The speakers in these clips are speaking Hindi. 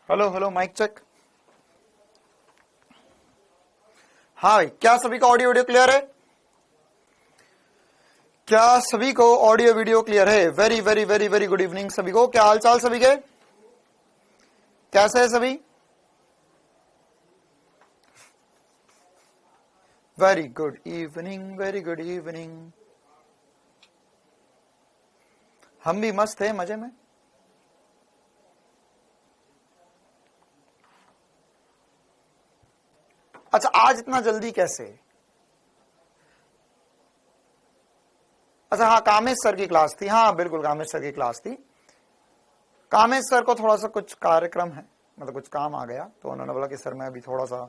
Hello hello mike check. हाँ भाई, क्या सभी का ऑडियो वीडियो क्लियर है? क्या सभी को ऑडियो वीडियो क्लियर है? Very very very very good evening सभी को। क्या हाल चाल सभी के? कैसे है सभी? Very good evening, very good evening. हम भी मस्त है, मजे में। अच्छा, आज इतना जल्दी कैसे? अच्छा हाँ, कामेश सर की क्लास थी। हाँ बिल्कुल, कामेश सर की क्लास थी। कामेश सर को थोड़ा सा कुछ कार्यक्रम है, मतलब कुछ काम आ गया, तो उन्होंने बोला कि सर मैं अभी थोड़ा सा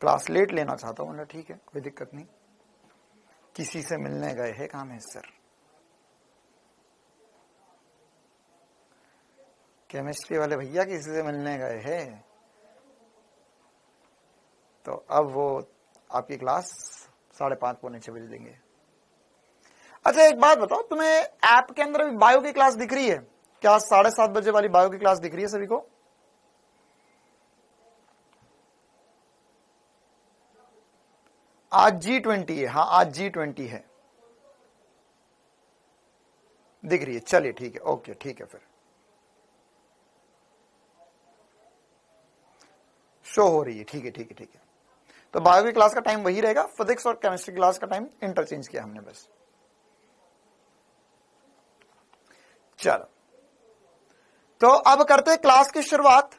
क्लास लेट लेना चाहता हूँ। ठीक है, कोई दिक्कत नहीं। किसी से मिलने गए हैं कामेश सर, केमिस्ट्री वाले भैया किसी से मिलने गए हैं, तो अब वो आपकी क्लास 5:30 पौने 6 बजे देंगे। अच्छा एक बात बताओ, तुम्हें ऐप के अंदर बायो की क्लास दिख रही है क्या? 7:30 बजे वाली बायो की क्लास दिख रही है सभी को? आज G20 है। हाँ आज G20 है, दिख रही है। चलिए ठीक है, ओके ठीक है, फिर शो हो रही है। ठीक है ठीक है ठीक है। तो बायो की क्लास का टाइम वही रहेगा, फिजिक्स और केमिस्ट्री क्लास का टाइम इंटरचेंज किया हमने बस। चलो तो अब करते हैं क्लास की शुरुआत।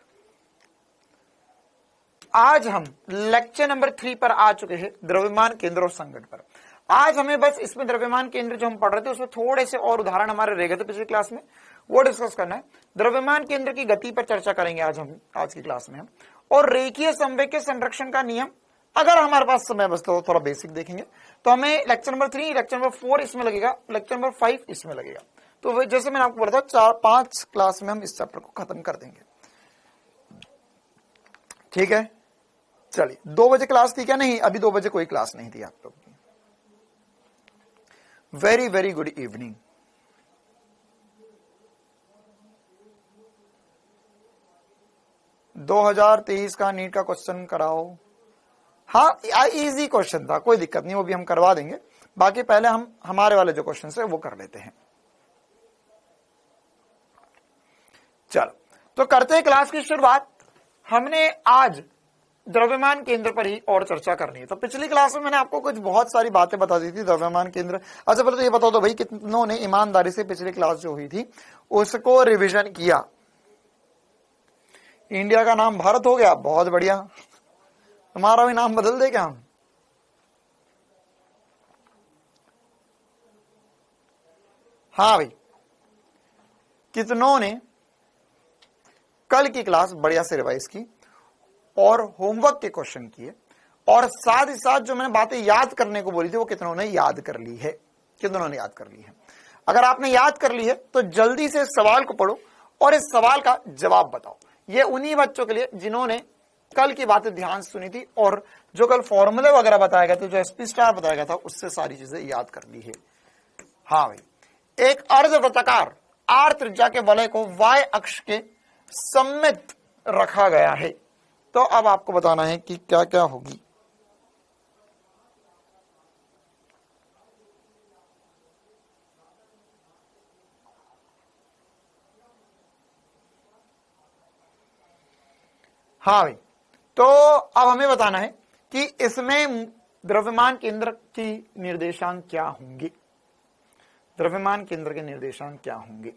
आज हम लेक्चर नंबर 3 पर आ चुके हैं, द्रव्यमान केंद्र और संघटन पर। आज हमें बस इसमें द्रव्यमान केंद्र जो हम पढ़ रहे थे उसमें थोड़े से और उदाहरण हमारे रह गए थे पिछली क्लास में, वो डिस्कस करना है। द्रव्यमान केंद्र की गति पर चर्चा करेंगे आज की क्लास में हम, और रेखीय संवेग के संरक्षण का नियम अगर हमारे पास समय बचता हो थोड़ा बेसिक देखेंगे। तो हमें लेक्चर नंबर 3, लेक्चर नंबर 4 इसमें लगेगा, लेक्चर नंबर 5 इसमें लगेगा। तो जैसे मैंने आपको बोला था 4-5 क्लास में हम इस चैप्टर को खत्म कर देंगे। ठीक है, चलिए 2 बजे क्लास थी क्या? नहीं, अभी 2 बजे कोई क्लास नहीं थी आप लोग की। Very very good evening. दो 2023 का नीट का क्वेश्चन कराओ। हाँ इजी क्वेश्चन था, कोई दिक्कत नहीं, वो भी हम करवा देंगे। बाकी पहले हम हमारे वाले जो क्वेश्चन है वो कर लेते हैं। चलो तो करते हैं क्लास की शुरुआत। हमने आज द्रव्यमान केंद्र पर ही और चर्चा करनी है। तो पिछली क्लास में मैंने आपको कुछ बहुत सारी बातें बता दी थी द्रव्यमान केंद्र। अच्छा पहले तो ये बताओ तो भाई कितनों ने ईमानदारी से पिछली क्लास जो हुई थी उसको रिवीजन किया? इंडिया का नाम भारत हो गया, बहुत बढ़िया। तुम्हारा भी नाम बदल दे क्या हम? हाँ भाई, कितनों ने कल की क्लास बढ़िया से रिवाइज की और होमवर्क के क्वेश्चन किए, और साथ ही साथ जो मैंने बातें याद करने को बोली थी वो कितनों ने याद कर ली है? कितनों ने याद कर ली है? अगर आपने याद कर ली है तो जल्दी से सवाल को पढ़ो और इस सवाल का जवाब बताओ। ये उन्हीं बच्चों के लिए जिन्होंने कल की बातें ध्यान से सुनी थी और जो कल फॉर्मूले वगैरह बताया गया था, जो SP स्टार बताया गया था, उससे सारी चीजें याद कर ली है। हाँ भाई, एक अर्धवृत्ताकार R त्रिज्या के वलय को Y अक्ष के सममित रखा गया है। तो अब आपको बताना है कि क्या क्या होगी। हाँ भाई, तो अब हमें बताना है कि इसमें द्रव्यमान केंद्र की निर्देशांक क्या होंगे। द्रव्यमान केंद्र के निर्देशांक क्या होंगे?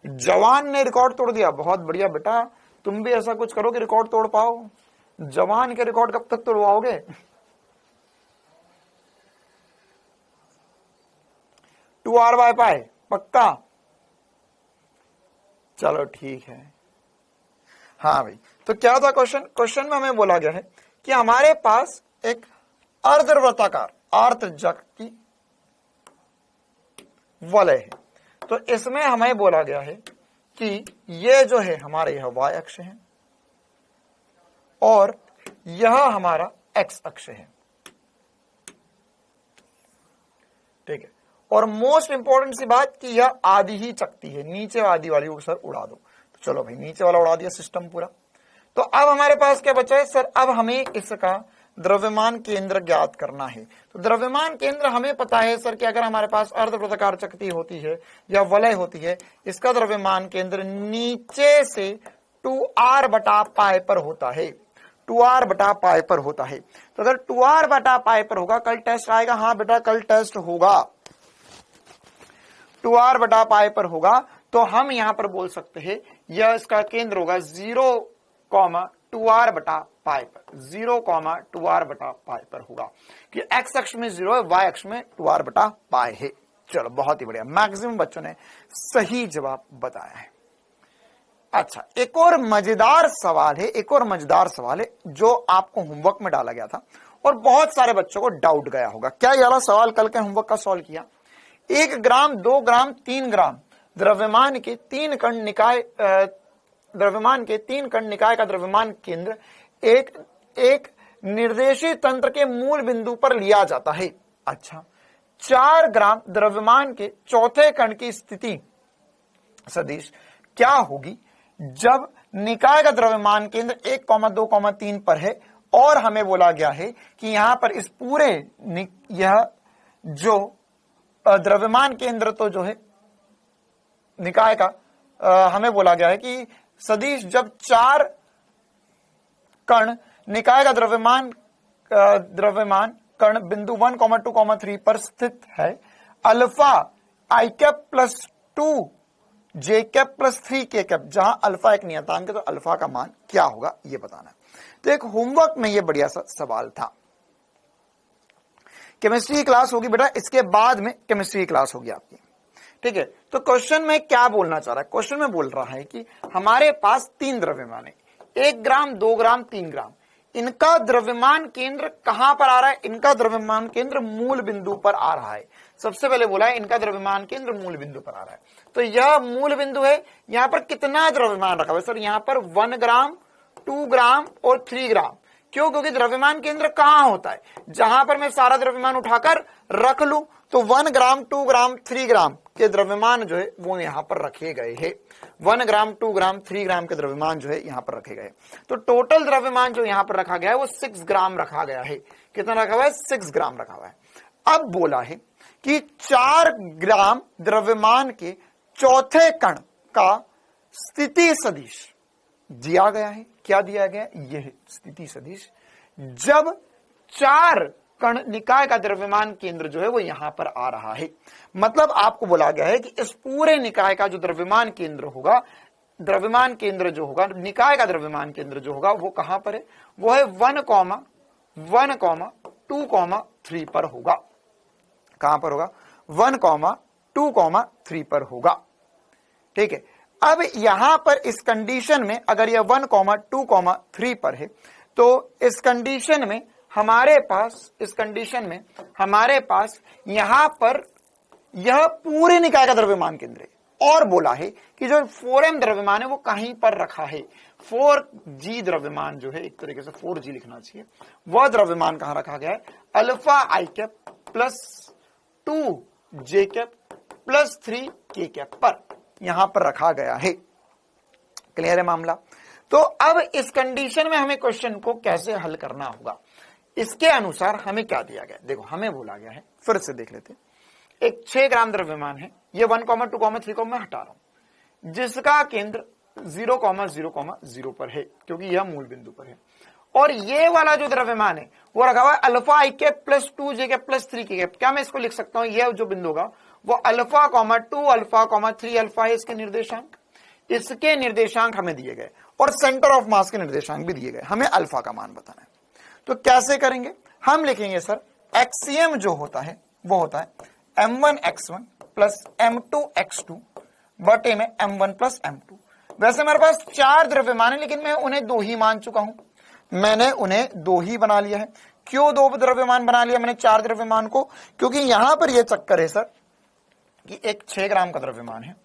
जवान ने रिकॉर्ड तोड़ दिया, बहुत बढ़िया बेटा। तुम भी ऐसा कुछ करो कि रिकॉर्ड तोड़ पाओ। जवान के रिकॉर्ड कब तक तोड़वाओगे? 2R/π पक्का? चलो ठीक है। हाँ भाई, तो क्या था क्वेश्चन में हमें बोला गया है कि हमारे पास एक अर्धवृत्ताकार R त्रिज्या की वलय है। तो इसमें हमें बोला गया है कि ये जो है हमारा यह Y अक्ष है और यह हमारा X अक्ष है। ठीक है, और मोस्ट इंपॉर्टेंट सी बात कि यह आधी ही चकती है, नीचे आधी वाली को सर उड़ा दो। तो चलो भाई नीचे वाला उड़ा दिया सिस्टम पूरा। तो अब हमारे पास क्या बचा है सर, अब हमें इसका द्रव्यमान केंद्र ज्ञात करना है। तो द्रव्यमान केंद्र हमें पता है सर कि अगर हमारे पास अर्धवृत्ताकार चकती होती है या वलय होती है, इसका द्रव्यमान केंद्र नीचे से 2r बटा पाई पर होता है, 2r बटा पाई पर होता है। तो अगर 2r बटा पाई पर होगा, कल टेस्ट आएगा, हाँ बेटा कल टेस्ट होगा, 2r बटा पाई पर होगा, तो हम यहां पर बोल सकते हैं यह इसका केंद्र होगा 0,2r बटा पाई पर, 0,2r बटा पाई पर होगा कि x अक्ष में 0 है, y अक्ष में 2r बटा पाई है। चलो बहुत ही बढ़िया, मैक्सिमम बच्चों ने सही जवाब बताया है। अच्छा, एक और मजेदार सवाल है, एक और मजेदार सवाल है जो आपको होमवर्क में डाला गया था और बहुत सारे बच्चों को डाउट गया होगा। क्या ये वाला सवाल कल के होमवर्क का सॉल्व किया? 1 ग्राम, 2 ग्राम, 3 ग्राम द्रव्यमान के 3 कण निकाय, द्रव्यमान के 3 कण निकाय का द्रव्यमान केंद्र एक निर्देशी तंत्र के मूल बिंदु पर लिया जाता है। अच्छा, 4 ग्राम द्रव्यमान के चौथे कण की स्थिति सदिश क्या होगी जब निकाय का द्रव्यमान केंद्र 1,2,3 पर है और हमें बोला गया है कि यहां पर इस पूरे यह जो द्रव्यमान केंद्र तो जो है निकाय का हमें बोला गया है कि सदिश जब 4 कण निकाय का द्रव्यमान कण बिंदु 1,2,3 पर स्थित है, alpha i cap plus 2 j cap plus 3 k cap, जहां अल्फा एक नियतांक है तो अल्फा का मान क्या होगा ये बताना है। तो एक होमवर्क में ये बढ़िया सा सवाल था। केमिस्ट्री की क्लास होगी बेटा, इसके बाद में केमिस्ट्री की क्लास होगी आपकी, ठीक है। तो क्वेश्चन में क्या बोलना चाह रहा है, क्वेश्चन में बोल रहा है कि हमारे पास 3 द्रव्यमान है, 1 ग्राम, 2 ग्राम, 3 ग्राम, इनका द्रव्यमान केंद्र कहां पर आ रहा है? इनका द्रव्यमान केंद्र मूल बिंदु पर आ रहा है। सबसे पहले बोला है इनका द्रव्यमान केंद्र मूल बिंदु पर आ रहा है, तो यह मूल बिंदु है। यहां पर कितना द्रव्यमान रखा हुआ है सर? यहां पर 1 ग्राम, 2 ग्राम और 3 ग्राम। क्यों? क्योंकि द्रव्यमान केंद्र कहां होता है? जहां पर मैं सारा द्रव्यमान उठाकर रख लूं, तो 1 ग्राम, 2 ग्राम, 3 ग्राम के द्रव्यमान जो है वो यहां पर रखे गए हैं। 1 ग्राम, 2 ग्राम, 3 ग्राम के द्रव्यमान जो है यहां पर रखे गए। तो टोटल द्रव्यमान जो यहां पर रखा गया है वो 6 ग्राम रखा गया है। कितना रखा हुआ है? 6 ग्राम रखा हुआ है। अब बोला है कि 4 ग्राम द्रव्यमान के चौथे कण का स्थिति सदिश दिया गया है। क्या दिया गया? यह स्थिति सदिश जब 4 कण निकाय का द्रव्यमान केंद्र जो है वो यहां पर आ रहा है। मतलब आपको बोला गया है कि इस पूरे निकाय का जो द्रव्यमान केंद्र होगा, द्रव्यमान केंद्र जो होगा, निकाय का द्रव्यमान केंद्र जो होगा वो कहां पर है? वो है 1,1,2,3 पर होगा। कहां पर होगा? 1,2,3 पर होगा, ठीक है। अब यहां पर इस कंडीशन में अगर यह 1,2,3 पर है तो इस कंडीशन में हमारे पास यहां पर यह पूरे निकाय का द्रव्यमान केंद्र है। और बोला है कि जो 4m द्रव्यमान है वो कहीं पर रखा है। 4g द्रव्यमान जो है, एक तरीके से 4g लिखना चाहिए, वह द्रव्यमान कहां रखा गया है? Alpha i cap plus 2 j cap plus 3 k cap पर यहां पर रखा गया है। क्लियर है मामला? तो अब इस कंडीशन में हमें क्वेश्चन को कैसे हल करना होगा, इसके अनुसार हमें क्या दिया गया? देखो हमें बोला गया है, फिर से देख लेते हैं। एक 6 ग्राम द्रव्यमान है, ये 1,2,3 को मैं हटा रहा हूं, जिसका केंद्र 0,0,0 पर है क्योंकि यह मूल बिंदु पर है। और ये वाला जो द्रव्यमान है वो रखा हुआ है alpha i cap plus 2 j cap plus 3 k cap. क्या मैं इसको लिख सकता हूं? यह जो बिंदु होगा वो अल्फा, 2 अल्फा, 3 अल्फा है इसके निर्देशांक। इसके निर्देशांक हमें दिए गए और सेंटर ऑफ मास के निर्देशांक भी दिए गए। हमें अल्फा का मान बताना है। तो कैसे करेंगे? हम लिखेंगे सर एक्सियम जो होता है वो होता है m1x1 प्लस m2x2 बटे में m1 प्लस m2। वैसे मेरे पास 4 द्रव्यमान है लेकिन मैं उन्हें 2 ही मान चुका हूं, मैंने उन्हें 2 ही बना लिया है। क्यों 2 द्रव्यमान बना लिया मैंने 4 द्रव्यमान को? क्योंकि यहां पर यह चक्कर है सर कि एक 6 ग्राम का द्रव्यमान है,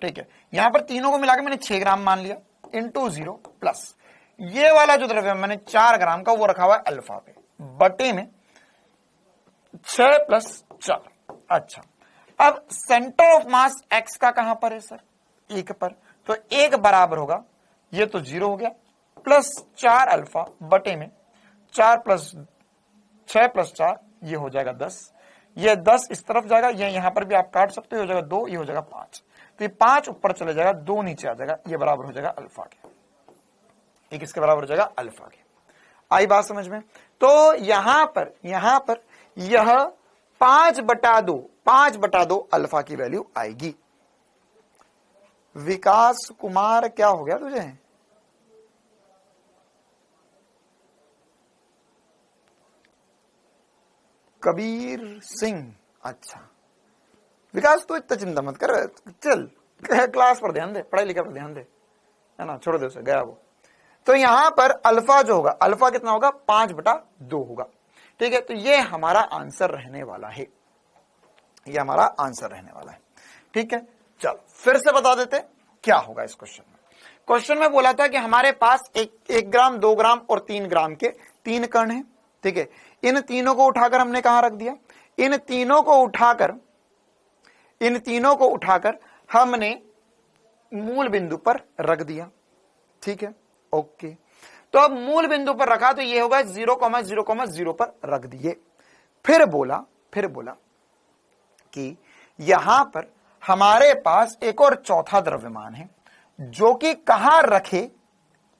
ठीक है। यहां पर तीनों को मिलाकर मैंने 6 ग्राम मान लिया इंटू 0 प्लस ये वाला जो द्रव्यमान मैंने 4 ग्राम का वो रखा हुआ है अल्फा पे बटे में 6 प्लस 4। अच्छा, अब सेंटर ऑफ मास x का कहां पर है सर? 1 पर, तो 1 बराबर होगा, ये तो 0 हो गया, प्लस 4 अल्फा बटे में 4 प्लस 6 प्लस 4, ये हो जाएगा 10, ये 10 इस तरफ जाएगा, ये यहां पर भी आप काट सकते हो, जाएगा 2, ये हो जाएगा 5, तो ये 5 ऊपर चले जाएगा, 2 नीचे आ जाएगा, ये बराबर हो जाएगा अल्फा के, ये किसके बराबर हो जाएगा? अल्फा के। आई बात समझ में? तो यहां पर यह 5/2 अल्फा की वैल्यू आएगी। विकास कुमार, क्या हो गया तुझे? कबीर सिंह, अच्छा विकास तो इतना चिंता मत कर, चल क्लास पर ध्यान दे, पढ़ाई लिखाई पर ध्यान दे, है ना, छोड़ दे उसे, गया वो। तो यहां पर अल्फा जो होगा, अल्फा कितना होगा? 5/2 होगा, ठीक है। तो ये हमारा आंसर रहने वाला है, ये हमारा आंसर रहने वाला है, ठीक है। चलो फिर से बता देते क्या होगा इस क्वेश्चन में। क्वेश्चन में बोला था कि हमारे पास 1 ग्राम, 2 ग्राम और 3 ग्राम के 3 कण हैं, ठीक है। इन तीनों को उठाकर हमने कहां रख दिया? इन तीनों को उठाकर हमने मूल बिंदु पर रख दिया, ठीक है, ओके। तो अब मूल बिंदु पर रखा तो ये होगा 0,0,0 पर रख दिए। फिर बोला कि यहां पर हमारे पास एक और चौथा द्रव्यमान है जो कि कहां रखे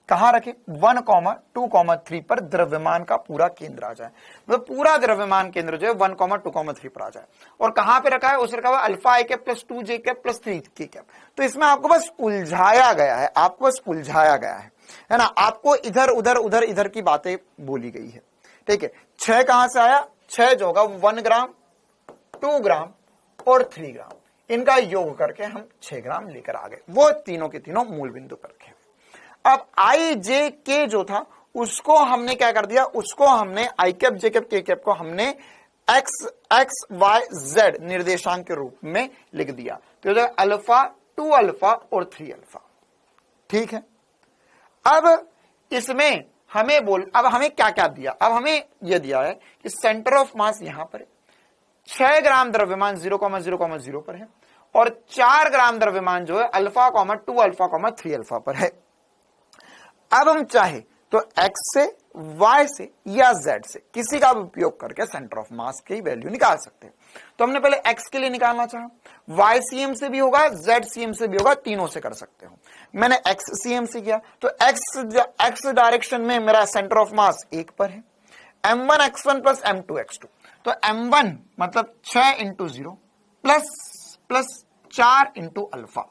1,2,3 पर द्रव्यमान का पूरा केंद्र आ जाए, मतलब पूरा द्रव्यमान केंद्र जो है 1,2,3 पर आ जाए। और कहां पे रखा है? उसे रखा हुआ alpha i cap plus 2j cap plus 3k cap. तो इसमें आपको बस उलझाया गया है, है ना। आपको इधर की बातें बोली गई है, ठीक है। 6 कहां से आया? 6 जो होगा 1 ग्राम, 2 ग्राम और 3 ग्राम, इनका योग करके हम 6 ग्राम लेकर आ गए, वो तीनों के तीनों मूल बिंदु पर रखे। अब आई जे के जो था उसको हमने क्या कर दिया? उसको हमने आई कैप जे कैप के कैप को हमने एक्स वाई जेड निर्देशांक के रूप में लिख दिया। तो अल्फा, 2 अल्फा और 3 अल्फा, ठीक है। अब इसमें अब हमें क्या क्या दिया? अब हमें यह दिया है कि सेंटर ऑफ मास यहां पर है, 6 ग्राम द्रव्यमान 0,0,0 पर है और 4 ग्राम द्रव्यमान जो है अल्फा, 2 अल्फा, 3 अल्फा पर है। अब हम चाहे तो x से, y से या z से किसी का भी उपयोग करके सेंटर ऑफ मास की वैल्यू निकाल सकते हैं। तो हमने पहले x के लिए निकालना चाहा, ycm से भी होगा, zcm से भी होगा, तीनों से कर सकते हो। मैंने xcm से किया तो x डायरेक्शन में मेरा सेंटर ऑफ मास 1 पर है, m1 x1 plus m2 x2। तो m1 मतलब 6 इंटू 0 प्लस 4 इंटू अल्फा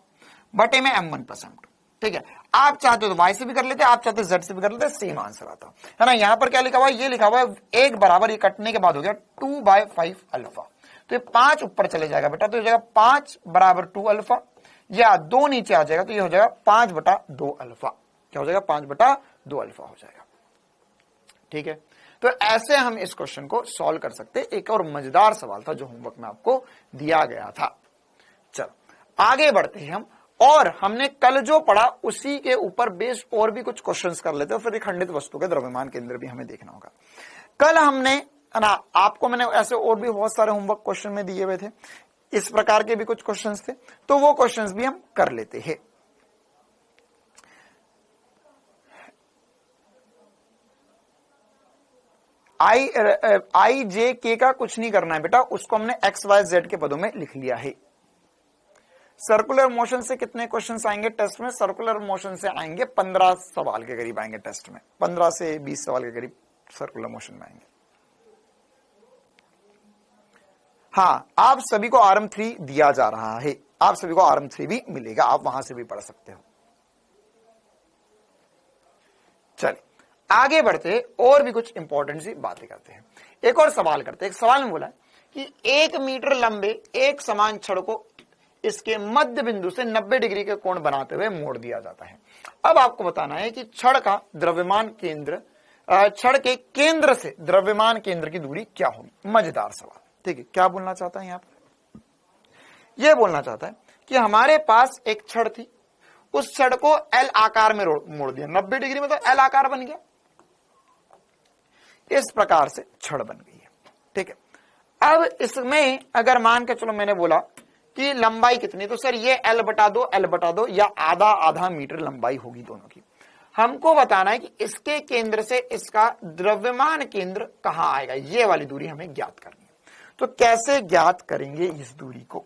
बटे में m1 प्लस m2, ठीक है। आप चाहते हो तो y से भी कर लेते, आप चाहते हो z से भी कर लेते, सेम आंसर आता है ना। यहां पर क्या लिखा हुआ है? ये लिखा हुआ है 1 बराबर, ये कटने के बाद हो गया 2/5 अल्फा, तो ये 5 ऊपर चले जाएगा बेटा, तो ये हो जाएगा 5 बराबर 2 अल्फा, या 2 नीचे आ जाएगा तो ये हो जाएगा 5/2 अल्फा। क्या हो जाएगा? 5/2 अल्फा हो जाएगा, ठीक है। तो ऐसे हम इस क्वेश्चन को सॉल्व कर सकते। एक और मजेदार सवाल था जो होमवर्क में आपको दिया गया था। चलो आगे बढ़ते हैं हम, और हमने कल जो पढ़ा उसी के ऊपर बेस्ड और भी कुछ क्वेश्चंस कर लेते हैं, फिर खंडित वस्तु के द्रव्यमान केंद्र भी हमें देखना होगा। कल हमने ना, आपको मैंने ऐसे और भी बहुत सारे होमवर्क क्वेश्चन में दिए हुए थे, इस प्रकार के भी कुछ क्वेश्चंस थे, तो वो क्वेश्चंस भी हम कर लेते हैं। आई जे के का कुछ नहीं करना है बेटा, उसको हमने एक्स वाई जेड के पदों में लिख लिया है। सर्कुलर मोशन से कितने क्वेश्चंस आएंगे टेस्ट में? सर्कुलर मोशन से आएंगे 15 सवाल के करीब आएंगे टेस्ट में, 15 से 20 सवाल के करीब सर्कुलर मोशन में आएंगे। हाँ, आप सभी को RM3 दिया जा रहा है, आप सभी को RM3 भी मिलेगा, आप वहां से भी पढ़ सकते हो। चलिए आगे बढ़ते और भी कुछ इंपॉर्टेंट सी बातें करते हैं। एक और सवाल करते हैं। एक सवाल में बोला कि 1 मीटर लंबे एक समान छड़ को इसके मध्य बिंदु से 90 डिग्री के कोण बनाते हुए मोड़ दिया जाता है। अब आपको बताना है कि छड़ का द्रव्यमान केंद्र, छड़ के केंद्र से द्रव्यमान केंद्र की दूरी क्या होगी। मजेदार सवाल, ठीक है। क्या बोलना चाहता है यहां पर? यह बोलना चाहता है कि हमारे पास एक छड़ थी, उस छड़ को एल आकार में मोड़ दिया, 90 डिग्री में तो एल आकार बन गया, इस प्रकार से छड़ बन गई है, ठीक है। अब इसमें अगर मान के चलो मैंने बोला कि लंबाई कितनी, तो सर ये L बटा दो या आधा आधा मीटर लंबाई होगी दोनों की। हमको बताना है कि इसके केंद्र से इसका द्रव्यमान केंद्र कहां आएगा, ये वाली दूरी हमें ज्ञात करनी है। तो कैसे ज्ञात करेंगे इस दूरी को?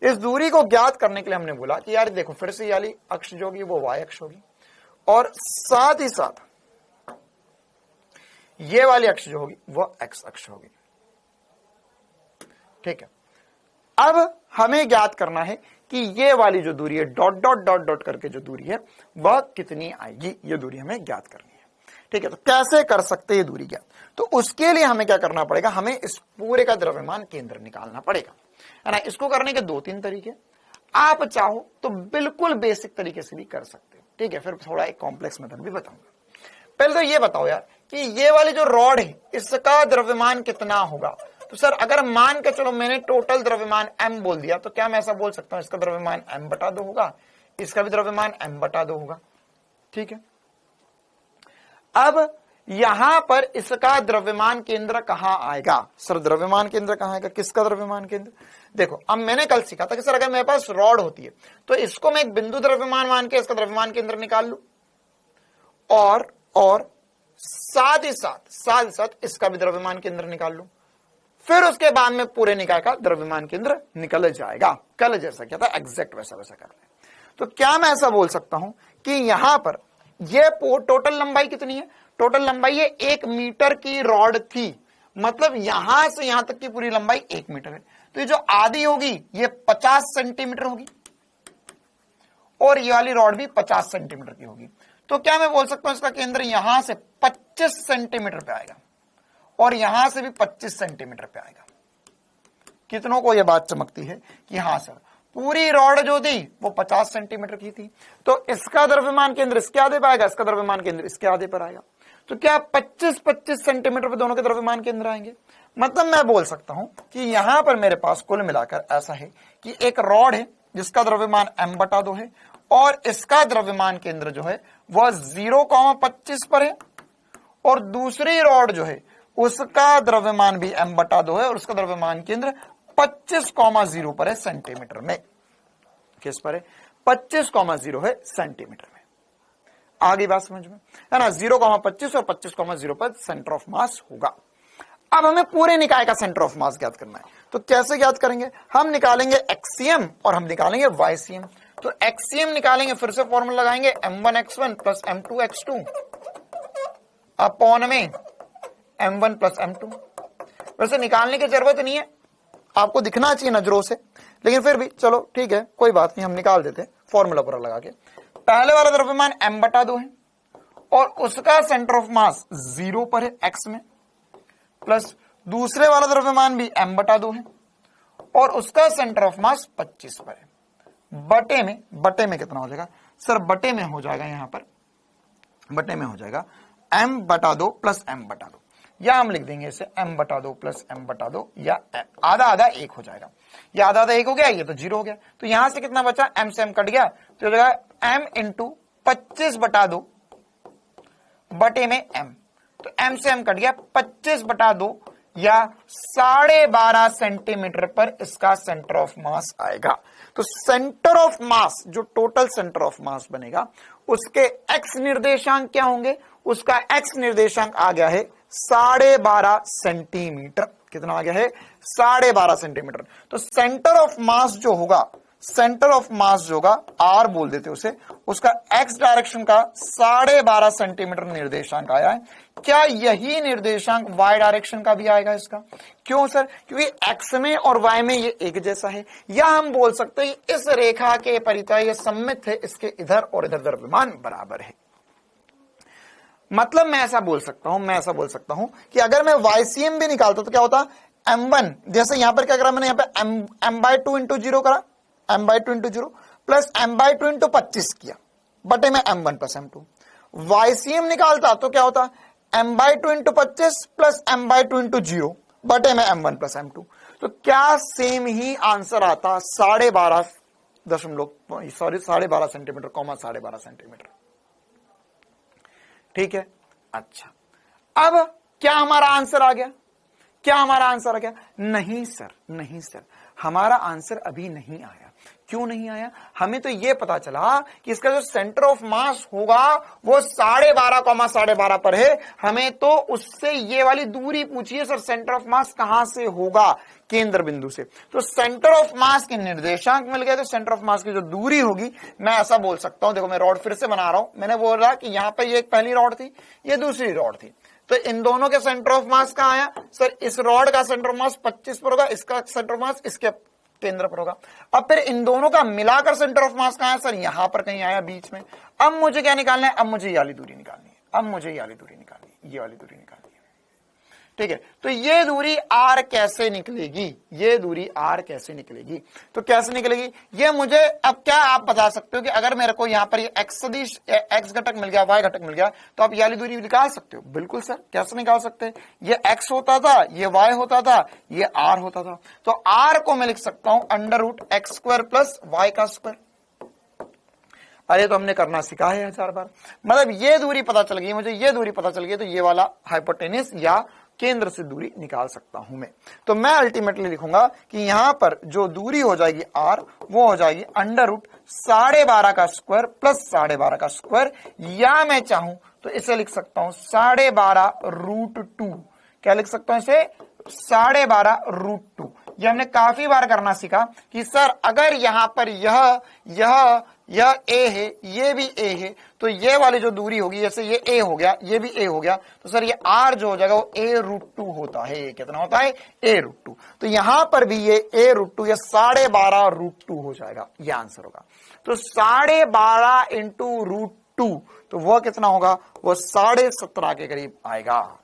इस दूरी को ज्ञात करने के लिए हमने बोला कि यार देखो, फिर से ये वाली अक्ष जो होगी वो y अक्ष होगी और साथ ही साथ ये वाली अक्ष जो होगी वो x अक्ष होगी। ठीक है, अब हमें ज्ञात करना है कि ये वाली जो दूरी है डॉट डॉट डॉट डॉट करके जो दूरी है वह कितनी आएगी, ये दूरी हमें ज्ञात करनी है। ठीक है, तो कैसे कर सकते हैं ये दूरी ज्ञात? तो उसके लिए हमें क्या करना पड़ेगा, हमें इस पूरे का द्रव्यमान केंद्र निकालना पड़ेगा, है ना। इसको करने के दो तीन तरीके, आप चाहो तो बिल्कुल बेसिक तरीके से भी कर सकते हो। ठीक है, फिर थोड़ा एक कॉम्प्लेक्स मेथड भी बताऊंगा। पहले तो ये बताओ यार कि ये वाली जो रॉड है इसका द्रव्यमान कितना होगा। तो सर अगर मान के चलो मैंने टोटल द्रव्यमान m बोल दिया, तो क्या मैं ऐसा बोल सकता हूं इसका द्रव्यमान m बटा 2 होगा, इसका भी द्रव्यमान m बटा 2 होगा। ठीक है, अब यहां पर इसका द्रव्यमान केंद्र कहां आएगा? सर द्रव्यमान केंद्र कहां आएगा, किसका द्रव्यमान केंद्र? देखो, अब मैंने कल सीखा था कि सर अगर मेरे पास रॉड होती है तो इसको मैं एक बिंदु द्रव्यमान मान के इसका द्रव्यमान केंद्र निकाल लू और साथ ही साथ इसका भी द्रव्यमान केंद्र निकाल लू, फिर उसके बाद में पूरे निकाय का द्रव्यमान केंद्र निकल जाएगा। कल जैसा क्या था एग्जैक्ट वैसा कर ले। तो क्या मैं ऐसा बोल सकता हूं कि यहां पर ये टोटल लंबाई कितनी है? टोटल लंबाई ये 1 मीटर की रॉड थी, मतलब यहां से यहां तक की पूरी लंबाई 1 मीटर है। तो ये जो आधी होगी ये 50 सेंटीमीटर होगी और ये वाली रॉड भी 50 सेंटीमीटर की होगी। तो क्या मैं बोल सकता हूं इसका केंद्र यहां से 25 सेंटीमीटर पे आएगा और यहां से भी 25 सेंटीमीटर पे आएगा। कितनों को यह बात चमकती है कि हाँ सर पूरी रॉड जो थी वो 50 सेंटीमीटर की थी, तो इसका द्रव्यमान केंद्र इसके आधे पर आएगा, इसका द्रव्यमान केंद्र इसके आधे पर आएगा। तो क्या 25-25 सेंटीमीटर पे दोनों के द्रव्यमान केंद्र आएंगे? मतलब मैं बोल सकता हूं कि यहां पर मेरे पास कुल मिलाकर ऐसा है कि एक रॉड है जिसका द्रव्यमान m बटा 2 है और इसका द्रव्यमान केंद्र जो है वह 0,25 पर है और दूसरी रॉड जो है उसका द्रव्यमान भी m बटा 2 है और उसका द्रव्यमान केंद्र 25,0 पर है सेंटीमीटर में। किस पर है? 25,0 है सेंटीमीटर में। आगे बात समझ में है ना, 0,25 और 25,0 पर सेंटर ऑफ मास होगा। अब हमें पूरे निकाय का सेंटर ऑफ मास ज्ञात करना है, तो कैसे ज्ञात करेंगे? हम निकालेंगे एक्सीएम और हम निकालेंगे वाईसीएम। तो एक्सीएम निकालेंगे, फिर से फॉर्मूला लगाएंगे m1x1 प्लस m2x2 अपॉन में m1 प्लस m2। वैसे निकालने की जरूरत नहीं है, आपको दिखना चाहिए नजरों से, लेकिन फिर भी चलो ठीक है कोई बात नहीं, हम निकाल देते हैं फॉर्मूला पूरा लगा के। पहले वाला द्रव्यमान m बटा 2 है और उसका सेंटर ऑफ मास 0 पर है x में, प्लस दूसरे वाला द्रव्यमान भी m बटा 2 है और उसका सेंटर ऑफ मास 25 पर है। बटे में कितना हो जाएगा? सर बटे में हो जाएगा, यहां पर बटे में हो जाएगा m बटा 2 प्लस m बटा 2, या हम लिख देंगे इसे m बटा 2 प्लस m बटा 2, या आधा आधा 1 हो जाएगा। ये आधा आधा 1 हो गया, ये तो 0 हो गया। तो यहां से कितना बचा? m से m कट गया, तो हो जाएगा m इंटू 25 बटा 2 बटे में m। तो m से m कट गया, 25 बटा 2 या 12.5 सेंटीमीटर पर इसका सेंटर ऑफ मास आएगा। तो सेंटर ऑफ मास, जो टोटल सेंटर ऑफ मास बनेगा, उसके x निर्देशांक क्या होंगे? उसका x निर्देशांक आ गया है 12.5 सेंटीमीटर। कितना आ गया है? 12.5 सेंटीमीटर। तो सेंटर ऑफ मास जो होगा, सेंटर ऑफ मास जो होगा r बोल देते उसे, उसका x डायरेक्शन का 12.5 सेंटीमीटर निर्देशांक आया है। क्या यही निर्देशांक y डायरेक्शन का भी आएगा इसका? क्यों सर? क्योंकि x में और y में ये एक जैसा है, या हम बोल सकते हैं इस रेखा के परितः ये सममित है, इसके इधर और इधर द्रव्यमान बराबर है। मतलब मैं ऐसा बोल सकता हूं कि अगर मैं YCM भी निकालता तो क्या होता? m1, जैसे यहां पर क्या करा मैंने, यहां पे m/2 इंटू 0 करा, m/2 into 0 plus m/2 into 25 किया बटे में m1 प्लस m2। YCM निकालता तो क्या होता? m/2 into 25 plus m/2 into 0 बटे में m1 प्लस m2। तो क्या सेम ही आंसर आता? 12.5 सेंटीमीटर, 12.5 सेंटीमीटर। ठीक है, अच्छा अब क्या हमारा आंसर आ गया? क्या हमारा आंसर आ गया? नहीं सर, नहीं सर, हमारा आंसर अभी नहीं आया। क्यों नहीं आया? हमें तो यह पता चला कि इसका जो सेंटर ऑफ मास होगा वो 12.5 पर है। हमें तो उससे ये वाली दूरी पूछी है सर, सेंटर ऑफ मास कहां से होगा? केंद्र बिंदु से। तो सेंटर ऑफ मास के निर्देशांक मिल गए, तो सेंटर ऑफ मास की जो दूरी होगी, मैं ऐसा बोल सकता हूं, देखो मैं रॉड फिर से बना रहा हूं। मैंने बोला कि यहां पर ये एक पहली रॉड थी, ये दूसरी रॉड थी, तो इन दोनों के सेंटर ऑफ मास कहां आया सर? इस रॉड का सेंटर ऑफ मास 25 पर होगा, इसका सेंटर ऑफ मास इसके केंद्र पर होगा। अब फिर इन दोनों का मिलाकर सेंटर ऑफ मास कहां है सर? यहां पर कहीं आया बीच में। अब मुझे क्या निकालना है? अब मुझे ये वाली दूरी निकालनी है, अब मुझे ये वाली दूरी निकालनी है, ये वाली दूरी निकालनी है। ठीक है, तो ये दूरी r कैसे निकलेगी? ये दूरी r कैसे निकलेगी? तो कैसे निकलेगी ये मुझे अब क्या आप बता सकते हो कि अगर मेरे को यहां पर ये x सदिश x घटक मिल गया, y घटक मिल गया, तो आप ये वाली दूरी निकाल सकते हो। बिल्कुल सर, कैसे निकाल सकते हैं? ये x होता था, ये y होता था, ये r होता था, तो r को मैं लिख सकता हूं √x² प्लस y का स्क्वायर। अरे तो हमने करना सिखा है 1000 बार। मतलब ये दूरी पता चल गई मुझे, ये दूरी पता चल गई, तो ये वाला हाइपोटेनस या केंद्र से दूरी निकाल सकता हूं मैं। तो मैं अल्टीमेटली लिखूंगा कि यहां पर जो दूरी हो जाएगी r, वो हो जाएगी √12.5 का स्क्वायर प्लस 12.5 का स्क्वायर, या मैं चाहूं तो इसे लिख सकता हूं 12.5√2। क्या लिख सकता हूं इसे? 12.5√2। ये हमने काफी बार करना सीखा कि सर अगर यहां पर यह a है, ये भी a है, तो ये वाली जो दूरी होगी, जैसे ये a हो गया, ये भी a हो गया, तो सर ये r जो हो जाएगा वो a√2 होता है। कितना होता है? a√2। तो यहां पर भी ये a√2 या 12.5√2 हो जाएगा, ये आंसर होगा। तो 12.5 इंटू √2, तो वह कितना होगा? वो 17.5 के करीब आएगा,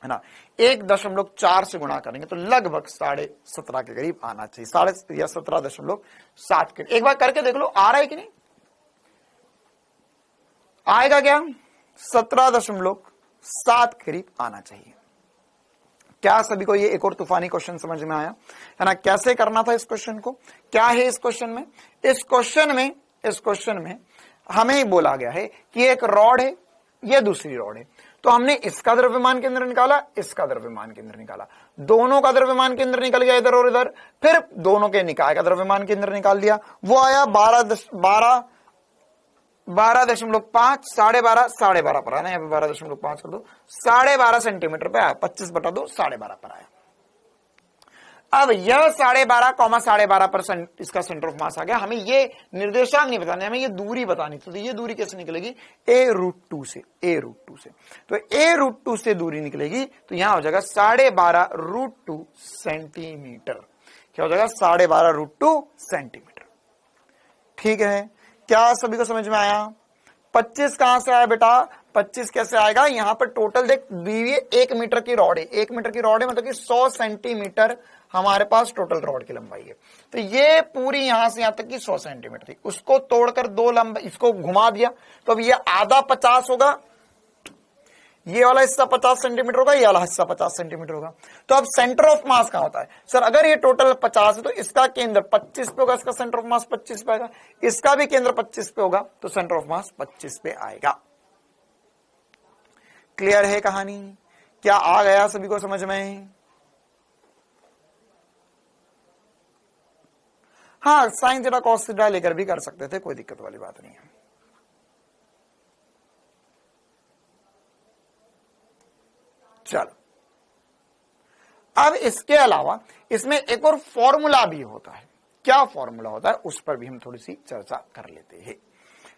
है ना। 1.4 से गुणा करेंगे तो लगभग 17.5 के करीब आना चाहिए, 17.7 के। एक बार करके देख लो आ रहा है कि नहीं, आएगा क्या? 17.7 के करीब आना चाहिए। क्या सभी को ये एक और तूफानी क्वेश्चन समझ में आया, है ना? कैसे करना था इस क्वेश्चन को? क्या है इस क्वेश्चन में? इस क्वेश्चन में हमें बोला गया है कि एक रॉड है, ये दूसरी रॉड है, तो हमने इसका द्रव्यमान केंद्र निकाला, इसका द्रव्यमान केंद्र निकाला, दोनों का द्रव्यमान केंद्र निकल गया इधर और इधर, फिर दोनों के निकाय का द्रव्यमान केंद्र निकाल दिया, वो आया 12.5, 12.5 पर आया, यहाँ पे 12.5 कर दो, 12.5 सेंटीमीटर पे आया, 25/2 12.5 पर आया। अब यह 12.5 इसका सेंटर ऑफ मास आ गया। हमें ये निर्देशांक नहीं बताने, हमें ये दूरी बतानी थी। तो ये दूरी कैसे निकलेगी? a√2 से। तो a√2 से दूरी निकलेगी, तो यहां हो जाएगा 12.5√2 सेंटीमीटर। क्या हो जाएगा? 12.5√2 सेंटीमीटर। ठीक है, क्या सभी को समझ में आया? 25 कहां से आया बेटा? 25 कैसे आएगा? यहां पर टोटल देख, 1 मीटर की रॉड है, 1 मीटर की रॉड है, मतलब कि 100 सेंटीमीटर हमारे पास टोटल रॉड की लंबाई है। तो ये पूरी यहां से यहां तक की 100 सेंटीमीटर थी, उसको तोड़कर 2 लंबाई, इसको घुमा दिया, तो अब ये आधा 50 होगा, ये वाला हिस्सा 50 सेंटीमीटर होगा, ये वाला हिस्सा 50 सेंटीमीटर होगा। तो अब सेंटर ऑफ मास कहां होता है सर? अगर ये टोटल 50 है तो इसका केंद्र 25 पे होगा, इसका सेंटर ऑफ मास 25 पे आएगा, इसका भी केंद्र 25 पे होगा, तो सेंटर ऑफ मास 25 पे आएगा। क्लियर है कहानी? क्या आ गया सभी को समझ में? हाँ, साइन थीटा कॉस थीटा लेकर भी कर सकते थे, कोई दिक्कत वाली बात नहीं है। चलो, अब इसके अलावा इसमें एक और फॉर्मूला भी होता है। क्या फॉर्मूला होता है उस पर भी हम थोड़ी सी चर्चा कर लेते हैं।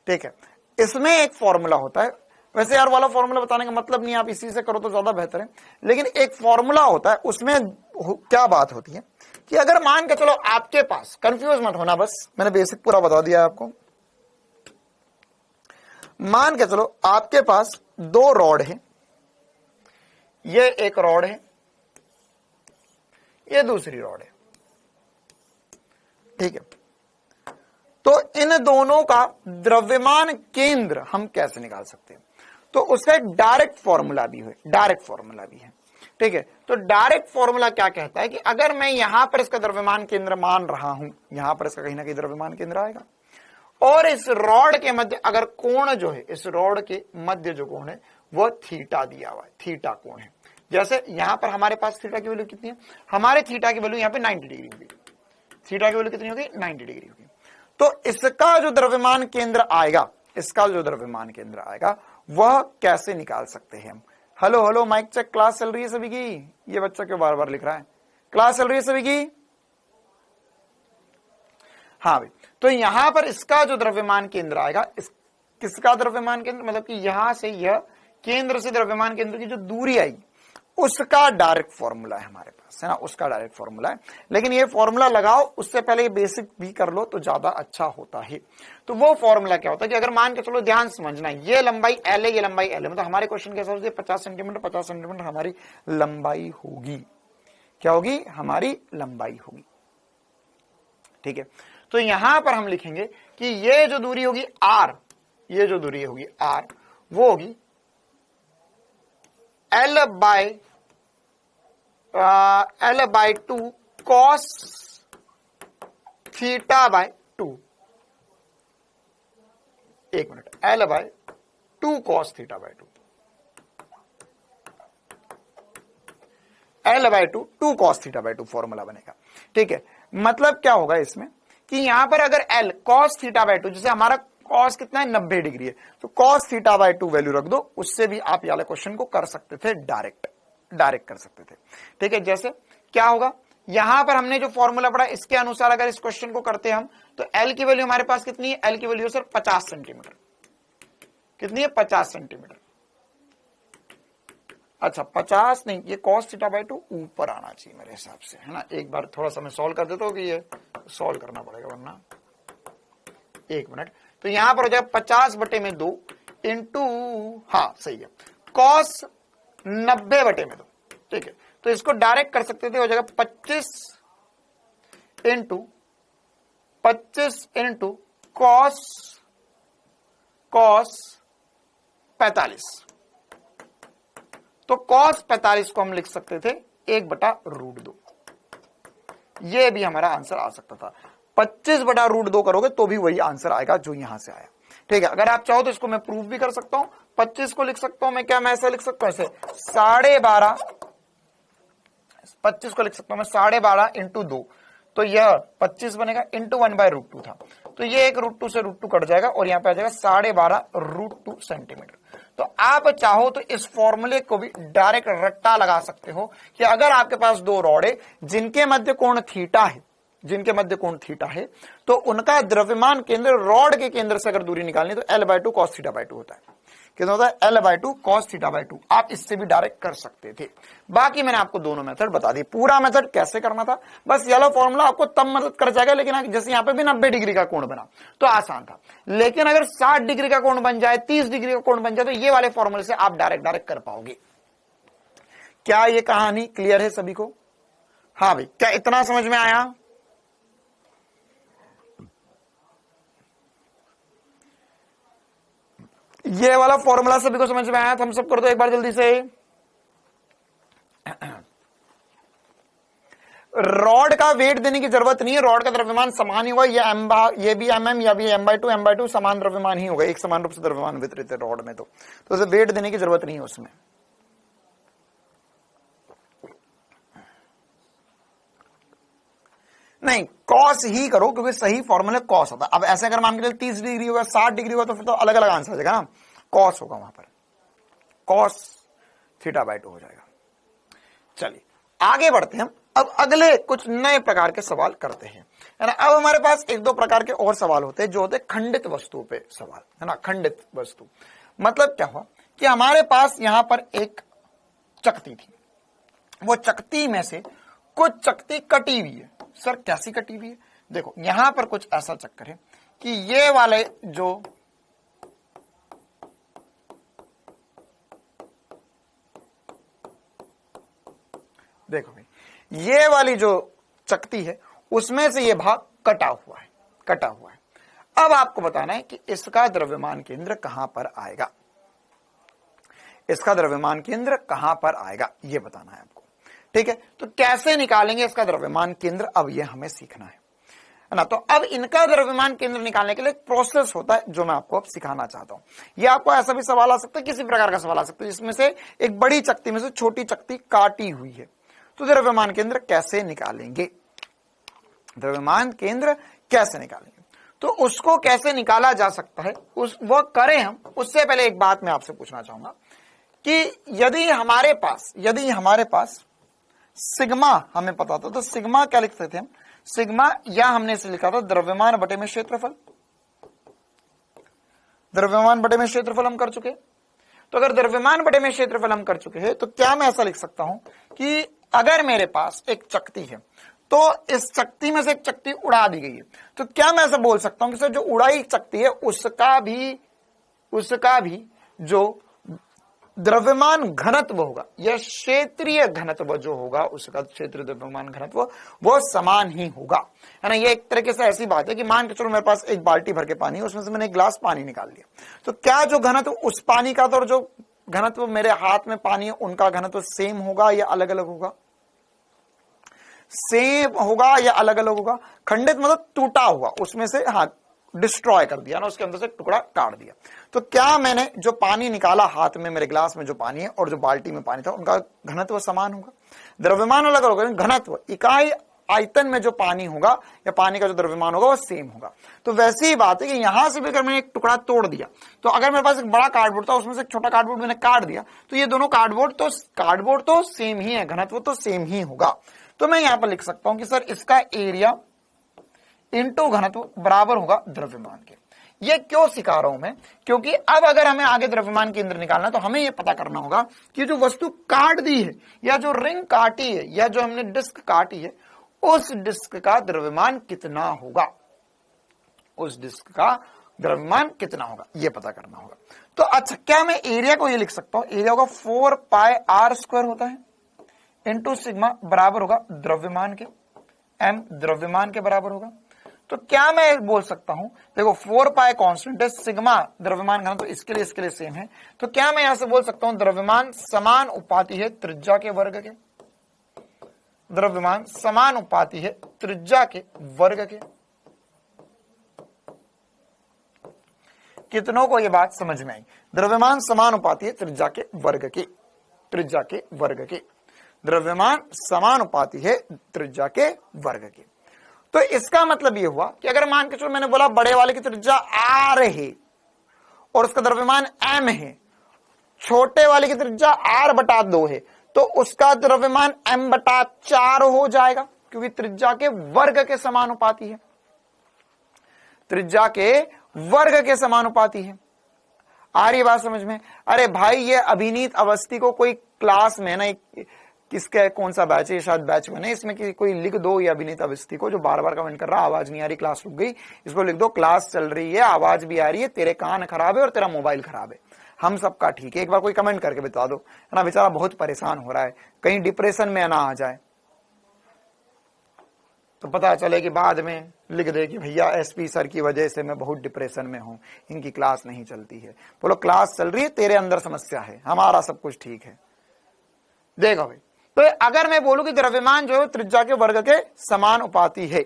ठीक है, इसमें एक फॉर्मूला होता है, वैसे यार वाला फॉर्मूला बताने का मतलब नहीं, आप इसी से करो तो ज्यादा बेहतर है, लेकिन एक फॉर्मूला होता है, उसमें क्या बात होती है कि अगर मान के चलो आपके पास, कंफ्यूज मत होना, बस मैंने बेसिक पूरा बता दिया आपको। मान के चलो आपके पास 2 रॉड है, ये एक रॉड है, ये दूसरी रॉड है। ठीक है, तो इन दोनों का द्रव्यमान केंद्र हम कैसे निकाल सकते हैं? तो उसका डायरेक्ट फॉर्मूला भी है, ठीक है। तो डायरेक्ट फॉर्मूला क्या कहता है कि अगर मैं यहां पर इसका द्रव्यमान केंद्र मान रहा हूं, यहां पर इसका कहीं ना कहीं द्रव्यमान केंद्र आएगा, और इस रॉड के मध्य अगर कोण जो है, इस रॉड के मध्य जो कोण है वो थीटा दिया हुआ है, थीटा कोण है, जैसे यहां पर हमारे पास थीटा की वैल्यू कितनी है, हमारे थीटा की वैल्यू यहां पे 90 डिग्री होगी, थीटा की वैल्यू कितनी होगी 90 डिग्री होगी। तो इसका जो द्रव्यमान केंद्र आएगा, इसका जो द्रव्यमान केंद्र आएगा वह कैसे निकाल सकते हैं हम। Hello hello mike check, class चल रही है सभी की? ये बच्चा क्यों बार बार लिख रहा है? क्लास चल रही है सभी की? हाँ भाई, तो यहां पर इसका जो द्रव्यमान केंद्र आएगा, किसका द्रव्यमान केंद्र, मतलब कि यहां से यह केंद्र से द्रव्यमान केंद्र की जो दूरी आएगी उसका डायरेक्ट फॉर्मूला है हमारे पास, है ना, उसका डायरेक्ट फॉर्मूला है। लेकिन ये फॉर्मूला लगाओ उससे पहले ये बेसिक भी कर लो तो ज्यादा अच्छा होता है। तो वो फॉर्मूला क्या होता है कि अगर मान के चलो, ध्यान समझना, ये लंबाई एल है, ये लंबाई एल है, मतलब हमारे क्वेश्चन के हिसाब से 50 सेंटीमीटर 50 सेंटीमीटर हमारी लंबाई होगी। क्या होगी? हमारी लंबाई होगी। ठीक है, तो यहां पर हम लिखेंगे कि ये जो दूरी होगी आर, ये जो दूरी होगी आर, वो होगी L by 2 cos theta by 2। एक minute, L by 2 cos theta by 2, L by 2 cos theta by 2 formula बनेगा। ठीक है, मतलब क्या होगा इसमें कि यहां पर अगर एल कॉस थीटा बाय 2, जैसे हमारा कॉस कितना है 90 डिग्री है, तो कॉस थीटा बाय 2 वैल्यू रख दो, उससे भी आप ये वाले क्वेश्चन को कर सकते थे, डायरेक्ट कर सकते थे। ठीक है, जैसे क्या होगा, यहां पर हमने जो फॉर्मूला पढ़ा इसके अनुसार अगर इस क्वेश्चन को करते हम, तो एल की वैल्यू हमारे पास कितनी है, एल की वैल्यू सर 50 सेंटीमीटर। कितनी है? 50 सेंटीमीटर। अच्छा 50 नहीं, ये cos थीटा बाय 2 ऊपर आना चाहिए मेरे हिसाब से, है ना। एक बार थोड़ा सा मैं सॉल्व कर देता हूँ कि ये सॉल्व करना पड़ेगा वरना। एक मिनट, तो यहां पर हो जाएगा 50/2 इंटू, हाँ सही है, cos 90/2। ठीक है, तो इसको डायरेक्ट कर सकते थे, हो जाएगा 25 इंटू cos 45। तो cos 45 को हम लिख सकते थे 1/√2। ये भी हमारा आंसर आ सकता था। 25/√2 करोगे तो भी वही आंसर आएगा जो यहां से आया। ठीक है, अगर आप चाहो तो इसको मैं प्रूफ भी कर सकता हूं। 25 को लिख सकता हूं मैं, क्या मैं ऐसे लिख सकता हूं, ऐसे 12.5, 25 को लिख सकता हूं मैं 12.5 इंटू 2, तो यह 25 बनेगा, इंटू 1/√2 था, तो ये एक √2 से √2 कट जाएगा और यहां पे आ जाएगा 12.5√2 सेंटीमीटर। तो आप चाहो तो इस फॉर्मूले को भी डायरेक्ट रट्टा लगा सकते हो कि अगर आपके पास दो रॉड है जिनके मध्य कोण थीटा है, तो उनका द्रव्यमान केंद्र रॉड के केंद्र से अगर दूरी निकालनी तो L/2 cos थीटा बाय 2 होता है। कितना होता है? L/2 cos theta by 2। आप इससे भी डायरेक्ट कर सकते थे। बाकी मैंने आपको दोनों मेथड बता दी। पूरा मेथड कैसे करना था, बस ये वाला फॉर्मूला आपको तब मदद कर जाएगा, लेकिन जैसे यहाँ पे भी 90 डिग्री का कोण बना तो आसान था, लेकिन अगर 60 डिग्री का कोण बन जाए, 30 डिग्री का कोण बन जाए, तो ये वाले फॉर्मूले से आप डायरेक्ट कर पाओगे। क्या ये कहानी क्लियर है सभी को? हाँ भाई, क्या इतना समझ में आया? ये वाला फॉर्मूला सभी को समझ में आया? थम्स अप कर दो एक बार जल्दी से। रॉड का वेट देने की जरूरत नहीं है, रॉड का द्रव्यमान समान ही होगा, ये भी mm या भी m/2 समान द्रव्यमान ही होगा, एक समान रूप से द्रव्यमान वितरित है रॉड में, तो उसे वेट देने की जरूरत नहीं है उसमें। नहीं, कॉस ही करो क्योंकि सही फॉर्मूला कॉस होता है। अब ऐसे अगर मान के चलो 30 डिग्री होगा, 60 डिग्री होगा, तो फिर तो अलग अलग आंसर आ जाएगा ना, कॉस होगा वहां पर, कॉस थीटा बाय 2 हो जाएगा। चलिए आगे बढ़ते हैं हम, अब अगले कुछ नए प्रकार के सवाल करते हैं, है ना। अब हमारे पास एक दो प्रकार के और सवाल होते हैं जो होते हैं खंडित वस्तु पे सवाल, है ना। खंडित वस्तु मतलब क्या हुआ कि हमारे पास यहां पर एक चकती थी, वो चकती में से कुछ चकती कटी हुई है। सर कैसी कटी हुई है? देखो यहां पर कुछ ऐसा चक्कर है कि ये वाले जो देखो भाई, ये वाली जो चकती है उसमें से ये भाग कटा हुआ है। अब आपको बताना है कि इसका द्रव्यमान केंद्र कहां पर आएगा, ये बताना है आपको। ठीक है, तो कैसे निकालेंगे इसका द्रव्यमान केंद्र, अब ये हमें सीखना है। है ना। तो अब इनका द्रव्यमान केंद्र निकालने के लिए एक प्रोसेस होता है जो मैं आपको अब सिखाना चाहता हूं। ये आपको ऐसा भी सवाल आ सकता है, किसी प्रकार का सवाल आ सकता है जिसमें से एक बड़ी चकती में से छोटी चकती काटी हुई है, तो द्रव्यमान केंद्र कैसे निकालेंगे, द्रव्यमान केंद्र कैसे निकालेंगे, तो उसको कैसे निकाला जा सकता है वो करें हम। उससे पहले एक बात मैं आपसे पूछना चाहूंगा कि यदि हमारे पास सिग्मा हमें पता था, तो सिग्मा क्या लिख सकते थे हम, सिग्मा, या हमने इसे लिखा था द्रव्यमान बटे में क्षेत्रफल, द्रव्यमान बटे में क्षेत्रफल हम कर चुके। तो अगर द्रव्यमान बटे में क्षेत्रफल हम कर चुके हैं, तो क्या मैं ऐसा लिख सकता हूं कि अगर मेरे पास एक चकती है, तो इस चकती में से एक चकती उड़ा दी गई है, तो क्या मैं ऐसा बोल सकता हूं कि सर जो उड़ाई चकती है उसका भी जो द्रव्यमान घनत्व होगा या क्षेत्रीय घनत्व जो होगा, उसका क्षेत्रीय द्रव्यमान घनत्व वो समान ही होगा, है ना। ये एक तरीके से ऐसी बात है कि मान के चलो मेरे पास एक बाल्टी भर के पानी है, उसमें से मैंने एक गिलास पानी निकाल लिया, तो क्या जो घनत्व उस पानी का और जो घनत्व मेरे हाथ में पानी है उनका घनत्व सेम होगा या अलग अलग होगा, सेम होगा या अलग अलग होगा। खंडित मतलब टूटा हुआ, उसमें से हाँ डिस्ट्रॉय कर दिया ना, उसके अंदर से टुकड़ा काट दिया। तो क्या मैंने जो पानी निकाला हाथ में, मेरे गिलास में जो पानी है और जो बाल्टी में पानी था, उनका घनत्व समान होगा, द्रव्यमान अलग अलग होगा, घनत्व इकाई आयतन में जो पानी होगा या पानी का जो द्रव्यमान होगा वो सेम होगा। तो वैसी ही बात है कि यहां से भी अगर मैंने एक टुकड़ा तोड़ दिया, तो अगर मेरे पास एक बड़ा कार्डबोर्ड था, उसमें से एक छोटा कार्डबोर्ड मैंने काट दिया, तो ये दोनों कार्डबोर्ड तो सेम ही है, घनत्व तो सेम ही होगा। तो मैं यहां पर लिख सकता हूं कि सर इसका एरिया इंटू घनत्व बराबर होगा द्रव्यमान के। ये क्यों सिखा रहा हूं मैं, क्योंकि अब अगर हमें आगे द्रव्यमान केंद्र निकालना है, तो हमें यह पता करना होगा कि जो वस्तु काट दी है या जो रिंग काटी है या जो हमने डिस्क काटी है, उस डिस्क का द्रव्यमान कितना होगा, उस डिस्क का द्रव्यमान कितना होगा, यह पता करना होगा। तो अच्छा, क्या मैं एरिया को ये लिख सकता हूं, एरिया होगा 4 पाई आर स्क्वायर होता है इंटू सिग्मा बराबर होगा द्रव्यमान के, एम द्रव्यमान के बराबर होगा। तो क्या मैं बोल सकता हूं, देखो 4 पाई कांस्टेंट है, सिग्मा द्रव्यमान घनत्व तो इसके लिए सेम है, तो क्या मैं यहां से बोल सकता हूं द्रव्यमान समान उपाधि है त्रिज्या के वर्ग के, द्रव्यमान समान उपाधि है त्रिज्या के वर्ग के। कितनों को यह बात समझ में आई, द्रव्यमान समान उपाधि है त्रिज्या के वर्ग के, त्रिज्या के वर्ग के, द्रव्यमान समानुपाती है त्रिज्या के वर्ग के। तो इसका मतलब यह हुआ कि अगर मान के चलो मैंने बोला बड़े वाले की त्रिज्या r है और उसका द्रव्यमान m है, छोटे वाले की त्रिज्या r बटा 2 है, तो उसका द्रव्यमान m बटा 4 हो जाएगा, क्योंकि त्रिज्या के वर्ग के समानुपाती है, त्रिज्या के वर्ग के समानुपाती है। आ रही बात समझ में? अरे भाई, ये अभिनीत अवस्थी को कोई क्लास में ना, किसका कौन सा बैच है, शायद बैच में नहीं, इसमें कि कोई लिख दो ये अभिनीत अवस्थी को जो बार बार कमेंट कर रहा, आवाज नहीं आ रही, क्लास रुक गई, इसको लिख दो क्लास चल रही है, आवाज भी आ रही है, तेरे कान खराब है और तेरा मोबाइल खराब है, हम सबका ठीक है। एक बार कोई कमेंट करके बता दो, है ना, बेचारा बहुत परेशान हो रहा है, कहीं डिप्रेशन में ना आ जाए, तो पता चले कि बाद में लिख दे कि भैया एसपी सर की वजह से मैं बहुत डिप्रेशन में हूं, इनकी क्लास नहीं चलती है। बोलो क्लास चल रही है, तेरे अंदर समस्या है, हमारा सब कुछ ठीक है। देखो भाई, तो अगर मैं बोलूं कि द्रव्यमान जो है त्रिज्या के वर्ग के समान उपाती है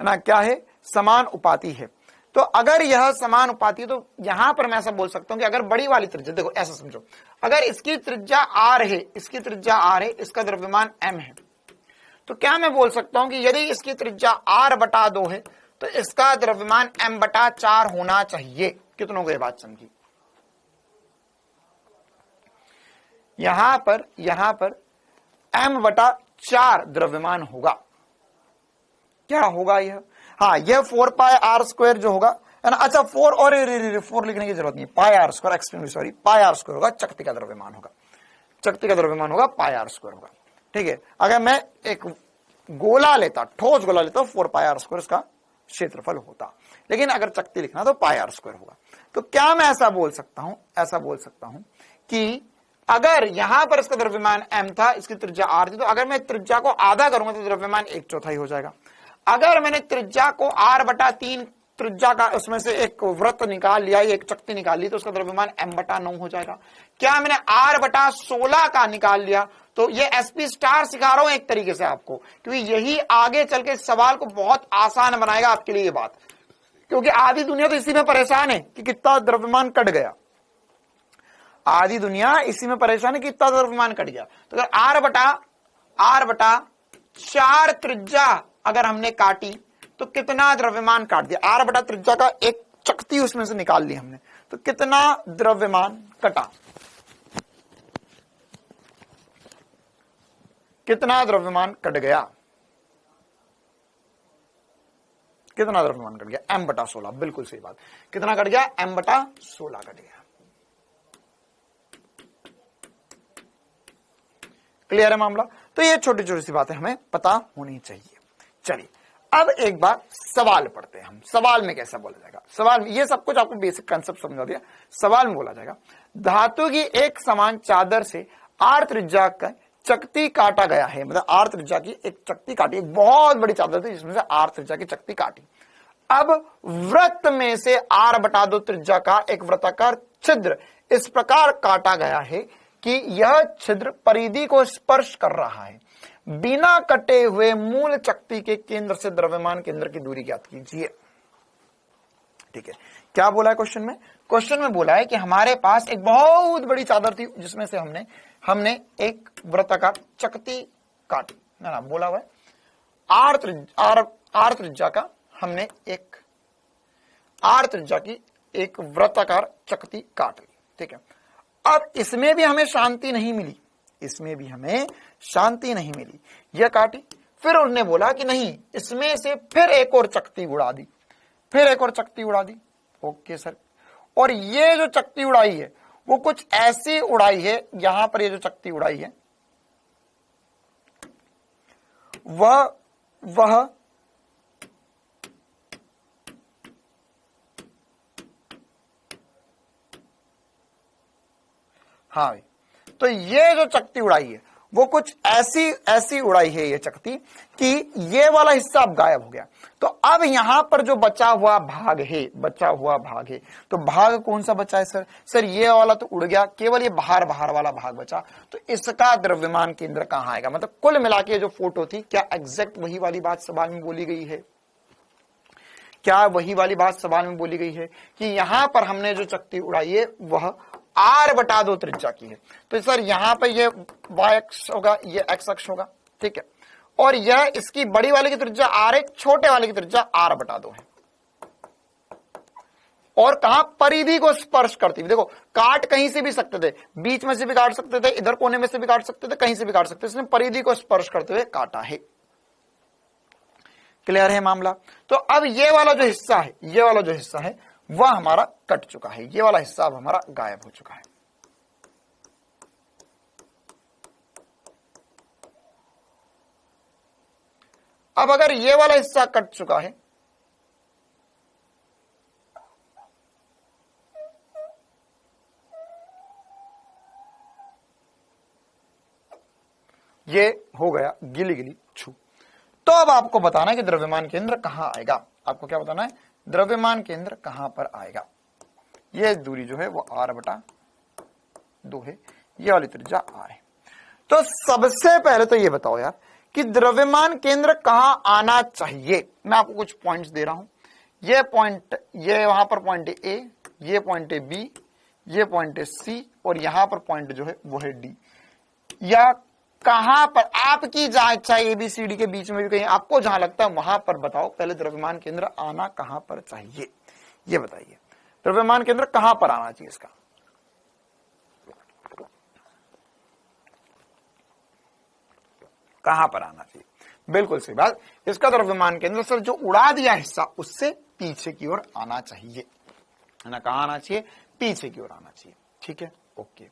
ना, क्या है, समान उपाती है। तो अगर यह समान उपाती है, तो यहां पर मैं ऐसा बोल सकता हूं कि अगर बड़ी वाली त्रिज्या, देखो ऐसा समझो, अगर इसकी त्रिज्या r है, इसकी त्रिज्या r है, इसका द्रव्यमान m है, तो क्या मैं बोल सकता हूं कि यदि इसकी त्रिज्या r बटा 2 है, तो इसका द्रव्यमान m बटा 4 होना चाहिए। कितनों को यह बात समझी? यहां पर m बटा 4 द्रव्यमान होगा। क्या होगा यह? हाँ, यह 4 पाई आर स्क्वायर जो होगा, है ना। अच्छा, 4 और 4 लिखने की जरूरत नहीं, pi R square, extremely sorry, pi R square होगा, चकती का द्रव्यमान होगा, चकती का द्रव्यमान होगा पाई आर स्क्वायर होगा। ठीक है, अगर मैं एक गोला लेता, ठोस गोला लेता, 4 पाई आर स्क्वायर इसका क्षेत्रफल होता, लेकिन अगर चकती लिखना तो पाई आर स्क्वायर होगा। तो क्या मैं ऐसा बोल सकता हूं कि अगर यहां पर इसका द्रव्यमान m था, इसकी त्रिज्या r थी, तो अगर मैं त्रिज्या को आधा करूंगा तो द्रव्यमान 1/4 हो जाएगा। अगर मैंने त्रिज्या को r बटा 3 त्रिज्या का उसमें से एक वृत्त निकाल लिया, एक चक्ति निकाल ली, तो उसका द्रव्यमान m/9 हो जाएगा। क्या मैंने r/16 का निकाल लिया, तो ये SP स्टार सिखा रहा हूं एक तरीके से आपको, क्योंकि यही आगे चल के सवाल को बहुत आसान बनाएगा आपके लिए ये बात, क्योंकि आधी दुनिया तो इसी में परेशान है कि कितना द्रव्यमान कट गया। आधी दुनिया इसी में परेशान है कि कितना द्रव्यमान कट गया। तो अगर r/4 त्रिज्या अगर हमने काटी तो कितना द्रव्यमान काट दिया। r/4 त्रिज्या का एक चक्ति उसमें से निकाल ली हमने, तो कितना द्रव्यमान कटा, कितना द्रव्यमान कट गया, कितना द्रव्यमान कट गया, m/16। बिल्कुल सही बात, कितना कट गया, m/16 कट गया। क्लियर है मामला। तो ये छोटी छोटी सी बातें हमें पता होनी चाहिए। चलिए अब एक बार सवाल पढ़ते हैं हम। सवाल में कैसा बोला जाएगा, सवाल में ये सब कुछ आपको बेसिक कंसेप्ट समझा दिया। सवाल में बोला जाएगा, धातु की एक समान चादर से r त्रिज्या का चक्ति काटा गया है। मतलब r त्रिज्या की एक चक्ति काटी, एक बहुत बड़ी चादर थी जिसमें से r त्रिज्या की चक्ति काटी। अब वृत्त में से r/2 त्रिज्या का एक वृत्ताकार छिद्र इस प्रकार काटा गया है कि यह छिद्र परिधि को स्पर्श कर रहा है। बिना कटे हुए मूल चक्ति के केंद्र से द्रव्यमान केंद्र की दूरी ज्ञात कीजिए। ठीक है, क्या बोला है क्वेश्चन में? क्वेश्चन में बोला है कि हमारे पास एक बहुत बड़ी चादर थी जिसमें से हमने एक वृत्ताकार चक्ति काटी ना, बोला हुआ है आर त्रिज्या का हमने एक r त्रिज्या की एक वृत्ताकार चक्ति काट ली। ठीक है, अब इसमें भी हमें शांति नहीं मिली, इसमें भी हमें शांति नहीं मिली, यह काटी। फिर उन्होंने बोला कि नहीं, इसमें से फिर एक और चक्ति उड़ा दी, फिर एक और चक्ति उड़ा दी। ओके सर, और ये जो चक्ति उड़ाई है वो कुछ ऐसी उड़ाई है, यहां पर ये जो चक्ति उड़ाई है वह हाँ भाई, तो ये जो चक्ति उड़ाई है वो कुछ ऐसी उड़ाई है ये चक्ति कि ये वाला हिस्सा अब गायब हो गया। तो अब यहां पर जो बचा हुआ भाग है, तो भाग कौन सा बचा है सर? ये वाला तो उड़ गया, केवल ये बाहर वाला भाग बचा। तो इसका द्रव्यमान केंद्र कहां आएगा? मतलब कुल मिला के जो फोटो थी, क्या एग्जैक्ट वही वाली बात सवाल में बोली गई है? क्या वही वाली बात सवाल में बोली गई है कि यहां पर हमने जो चक्ति उड़ाई है वह r/2 त्रिज्या की है? तो सर यहां पर ये y अक्ष होगा, ये x अक्ष होगा। ठीक है, और यह इसकी बड़ी वाले की त्रिज्या r है, छोटे वाले की त्रिज्या r/2 है। और कहा परिधि को स्पर्श करती हुई, देखो काट कहीं से भी सकते थे, बीच में से भी काट सकते थे, इधर कोने में से भी काट सकते थे, कहीं से भी काट सकते थे, इसने परिधि को स्पर्श करते हुए काटा है। क्लियर है मामला? तो अब ये वाला जो हिस्सा है वह हमारा कट चुका है, ये वाला हिस्सा अब हमारा गायब हो चुका है। अब अगर ये वाला हिस्सा कट चुका है ये हो गया गिली छू, तो अब आपको बताना है कि द्रव्यमान केंद्र कहां आएगा। आपको क्या बताना है? द्रव्यमान केंद्र कहां पर आएगा। ये दूरी जो है वो r/2 है, ये वाली त्रिज्या r है। तो सबसे पहले तो ये बताओ यार कि द्रव्यमान केंद्र कहां आना चाहिए। मैं आपको कुछ पॉइंट्स दे रहा हूं, ये पॉइंट, ये वहां पर पॉइंट ए, ये पॉइंट है बी, ये पॉइंट है सी, और यहां पर पॉइंट जो है वो है डी। या कहां पर आपकी जहां इच्छा ABCD के बीच में भी कहीं आपको जहां लगता है वहां पर बताओ, पहले द्रव्यमान केंद्र आना कहां पर चाहिए, ये बताइए। द्रव्यमान केंद्र कहां पर आना चाहिए इसका? कहां पर आना चाहिए? बिल्कुल सही बात, इसका द्रव्यमान केंद्र सर जो उड़ा दिया हिस्सा उससे पीछे की ओर आना चाहिए, है ना? कहां आना चाहिए? पीछे की ओर आना चाहिए। ठीक है, ओके।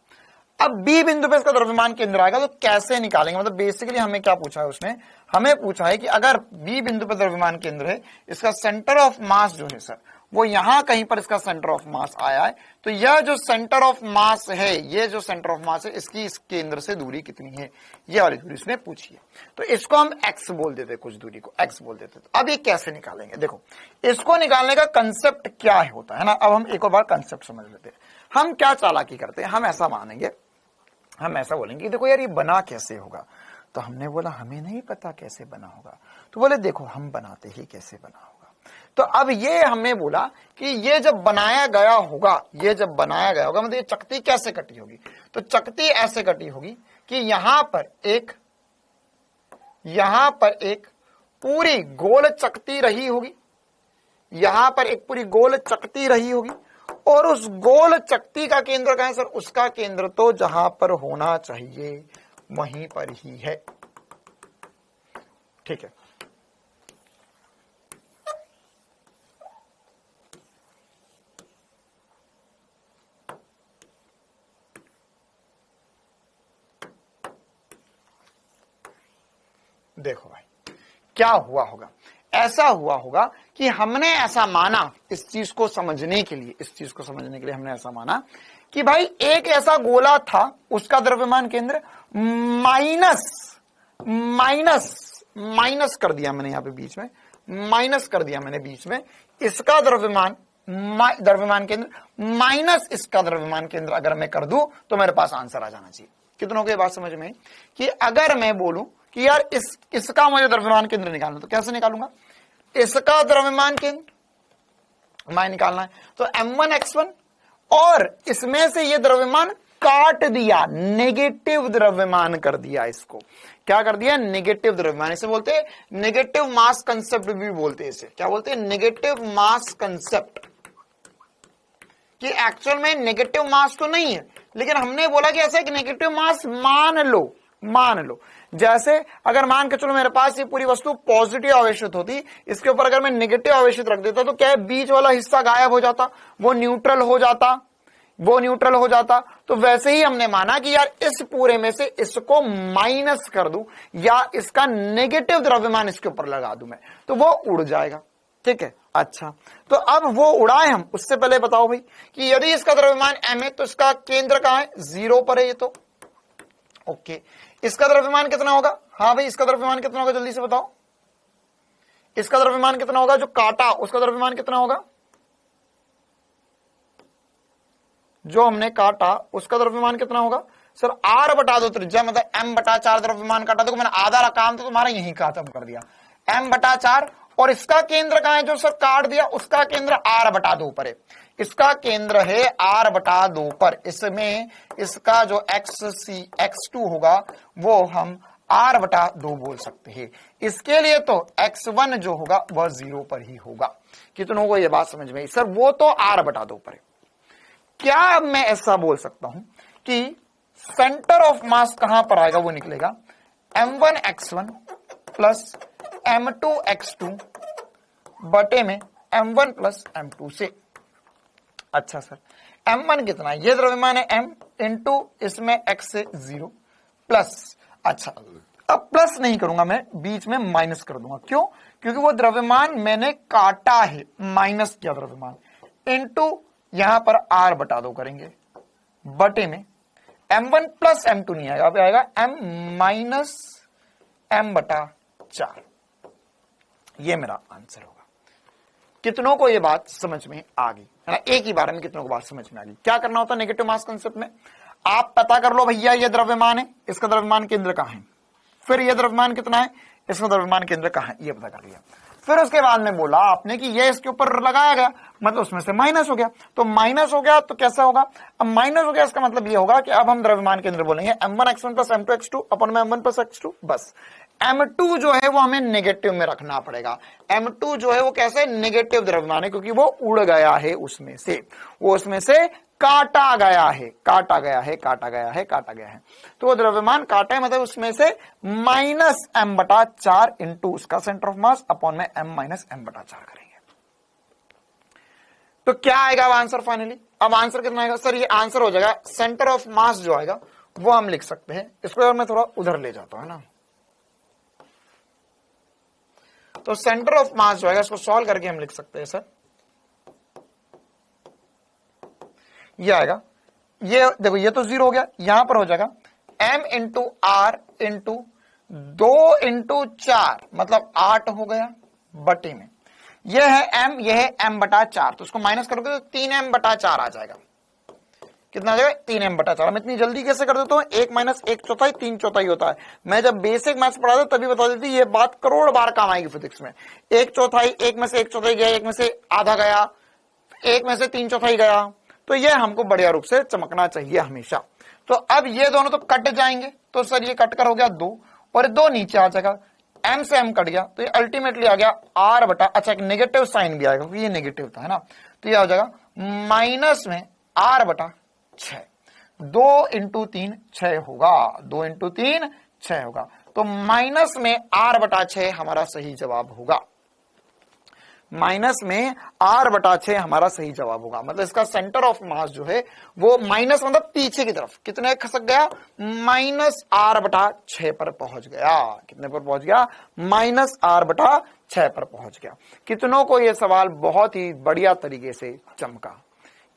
अब बी बिंदु पे इसका द्रव्यमान केंद्र आएगा, तो कैसे निकालेंगे? मतलब बेसिकली हमें क्या पूछा है उसने? हमें पूछा है कि अगर बी बिंदु पर द्रव्यमान केंद्र है, इसका सेंटर ऑफ मास जो है सर वो यहां कहीं पर इसका सेंटर ऑफ मास आया है। तो यह जो सेंटर ऑफ मास है, ये जो सेंटर ऑफ मास है, इसकी इस केंद्र से दूरी कितनी है, ये वाली दूरी उसने पूछी है। तो इसको हम x बोल देते, कुछ दूरी को x बोल देते। तो अब ये कैसे निकालेंगे, देखो इसको निकालने का कंसेप्ट क्या होता है ना। अब हम एक और बार कंसेप्ट समझ लेते हैं। हम क्या चालाकी करते हैं, हम ऐसा मानेंगे, हम ऐसा बोलेंगे देखो यार ये बना कैसे होगा। तो हमने बोला हमें नहीं पता कैसे बना होगा। तो बोले देखो हम बनाते ही कैसे बना होगा। तो अब ये हमने बोला कि ये जब बनाया गया होगा, ये जब बनाया गया होगा मतलब ये चकती कैसे कटी होगी। तो चकती ऐसे कटी होगी कि यहां पर एक पूरी गोल चकती रही होगी, यहां पर एक पूरी गोल चकती रही होगी, और उस गोल चकती का केंद्र कहां है सर, उसका केंद्र तो जहां पर होना चाहिए वहीं पर ही है। ठीक है, देखो भाई क्या हुआ होगा, ऐसा हुआ होगा कि हमने ऐसा माना, इस चीज को समझने के लिए हमने ऐसा माना कि भाई एक ऐसा गोला था, उसका द्रव्यमान केंद्र माइनस कर दिया मैंने, यहां पे बीच में माइनस कर दिया मैंने बीच में, इसका द्रव्यमान केंद्र माइनस इसका द्रव्यमान केंद्र अगर मैं कर दूं तो मेरे पास आंसर आ जाना चाहिए। कितनों को ये बात समझ में कि अगर मैं बोलूं कि यार इसका मुझे द्रव्यमान केंद्र निकालना, तो कैसे निकालूंगा, इसका द्रव्यमान केंद्र मैं निकालना है तो m1x1, और इसमें से ये द्रव्यमान काट दिया, नेगेटिव द्रव्यमान कर दिया, इसको क्या कर दिया, नेगेटिव द्रव्यमान। इसे बोलते हैं नेगेटिव मास कंसेप्ट भी बोलते हैं, इसे क्या बोलते हैं, नेगेटिव मास कंसेप्ट। कि एक्चुअल में नेगेटिव मास तो नहीं है, लेकिन हमने बोला कि ऐसा एक नेगेटिव मास मान लो जैसे अगर मान के चलो मेरे पास ये पूरी वस्तु पॉजिटिव आवेशित होती, इसके ऊपर अगर मैं नेगेटिव आवेशित रख देता तो क्या है, बीच वाला हिस्सा गायब हो जाता, वो न्यूट्रल हो जाता। तो वैसे ही हमने माना कि यार इस पूरे में से इसको माइनस कर दूं या इसका नेगेटिव द्रव्यमान इसके ऊपर लगा दूं मैं, तो वो उड़ जाएगा। ठीक है, अच्छा तो अब वो उड़ाए हम, उससे पहले बताओ भाई कि यदि इसका द्रव्यमान m है तो इसका केंद्र कहां है, 0 पर है ये तो। ओके, इसका द्रव्यमान कितना होगा, हाँ भाई इसका द्रव्यमान कितना होगा, जल्दी से बताओ, इसका द्रव्यमान कितना होगा, जो काटा उसका द्रव्यमान कितना होगा, जो हमने काटा उसका द्रव्यमान कितना होगा सर, r बटा 2 त्रिज्या मतलब m बटा 4 द्रव्यमान काटा। तो मैंने आधा काम तो तुम्हारा यही खत्म कर दिया, m बटा 4, और इसका केंद्र कहां है, जो सर काट दिया उसका केंद्र r बटा 2 पर है, इसका केंद्र है r बटा 2 पर। इसमें इसका जो x2 होगा वो हम r बटा 2 बोल सकते हैं। इसके लिए तो x1 जो होगा वह 0 पर ही होगा। कितनों को यह बात समझ में आई, सर वो तो r बटा 2 पर है। क्या मैं ऐसा बोल सकता हूं कि सेंटर ऑफ मास कहां पर आएगा, वो निकलेगा m1x1 प्लस m2x2 बटे में m1 प्लस m2 से। अच्छा सर m1 कितना है, ये द्रव्यमान है m इंटू इसमें x से 0 प्लस, अच्छा अब प्लस नहीं करूंगा मैं, बीच में माइनस कर दूंगा। क्यों, क्योंकि वो द्रव्यमान मैंने काटा है, माइनस किया द्रव्यमान, इंटू यहां पर r बटा 2 करेंगे बटे में m1 प्लस m2 नहीं आएगा, अब आएगा m माइनस m बटा 4। ये मेरा आंसर होगा। कितनों को ये बात समझ में आ गई है ना, एक ही बार में कितनों को बात समझ में आ गई। क्या करना होता है नेगेटिव मास कंसेप्ट में, आप पता कर लो भैया ये द्रव्यमान है, इसका द्रव्यमान केंद्र कहां है, फिर ये द्रव्यमान कितना है, इसका द्रव्यमान केंद्र कहां है, ये पता कर लिया। फिर उसके बाद में बोला आपने कि ये इसके ऊपर लगाया गया, मतलब उसमें से माइनस हो गया, तो माइनस हो गया तो कैसा होगा, अब माइनस हो गया इसका मतलब ये होगा कि अब हम द्रव्यमान केंद्र बोलेंगे m1x1 प्लस m2x2 अपन में m1 प्लस x2, बस m2 जो है वो हमें नेगेटिव में रखना पड़ेगा। m2 जो है वो कैसे नेगेटिव द्रव्यमान है, क्योंकि वो उड़ गया है उसमें से, वो उसमें से काटा गया है। तो वो द्रव्यमान काटा है मतलब उसमें से माइनस m बटा 4 इंटू उसका सेंटर ऑफ मास अपॉन में m माइनस m बटा 4 करेंगे। तो क्या आएगा अब आंसर फाइनली, अब आंसर कितना आएगा सर, ये आंसर हो जाएगा सेंटर ऑफ मास जो आएगा वो हम लिख सकते हैं, इसको अगर मैं थोड़ा उधर ले जाता हूं ना, तो सेंटर ऑफ मास जो आएगा इसको सॉल्व करके हम लिख सकते हैं सर ये आएगा, ये देखो ये तो 0 हो गया, यहां पर हो जाएगा m into R into 2 into 4 मतलब 8 हो गया बटे में, यह है m, यह है m बटा 4, तो उसको माइनस करोगे तो 3m बटा 4 आ जाएगा। कितना आ जाएगा 3m बटा 4। मैं इतनी जल्दी कैसे कर देता हूं, 1 माइनस 1/4 3/4 होता है। मैं जब बेसिक मैथ्स पढ़ा था तभी बता देती, ये बात करोड़ बार काम आएगी फिजिक्स में। 1/4, 1 में से 1/4 गया, 1 में से आधा गया, 1 में से 3/4 गया, तो ये हमको बढ़िया रूप से चमकना चाहिए हमेशा। तो अब ये दोनों तो कट जाएंगे, तो सर ये कट कर हो गया 2 और 2 नीचे आ जाएगा, m से m कट गया, तो ये अल्टीमेटली आ गया r बटा, अच्छा एक नेगेटिव साइन भी आएगा क्योंकि ये नेगेटिव था, है ना, तो ये आ जाएगा माइनस में r बटा 6। 2 इंटू 3 6 होगा, 2 इंटू 3 6 होगा, तो माइनस में r बटा 6 हमारा सही जवाब होगा। माइनस में r बटा 6 हमारा सही जवाब होगा। मतलब इसका सेंटर ऑफ मास जो है वो माइनस मतलब पीछे की तरफ कितने खसक गया, माइनस r बटा 6 पर पहुंच गया। कितने पर पहुंच गया, माइनस r बटा 6 पर पहुंच गया। कितनों को यह सवाल बहुत ही बढ़िया तरीके से चमका,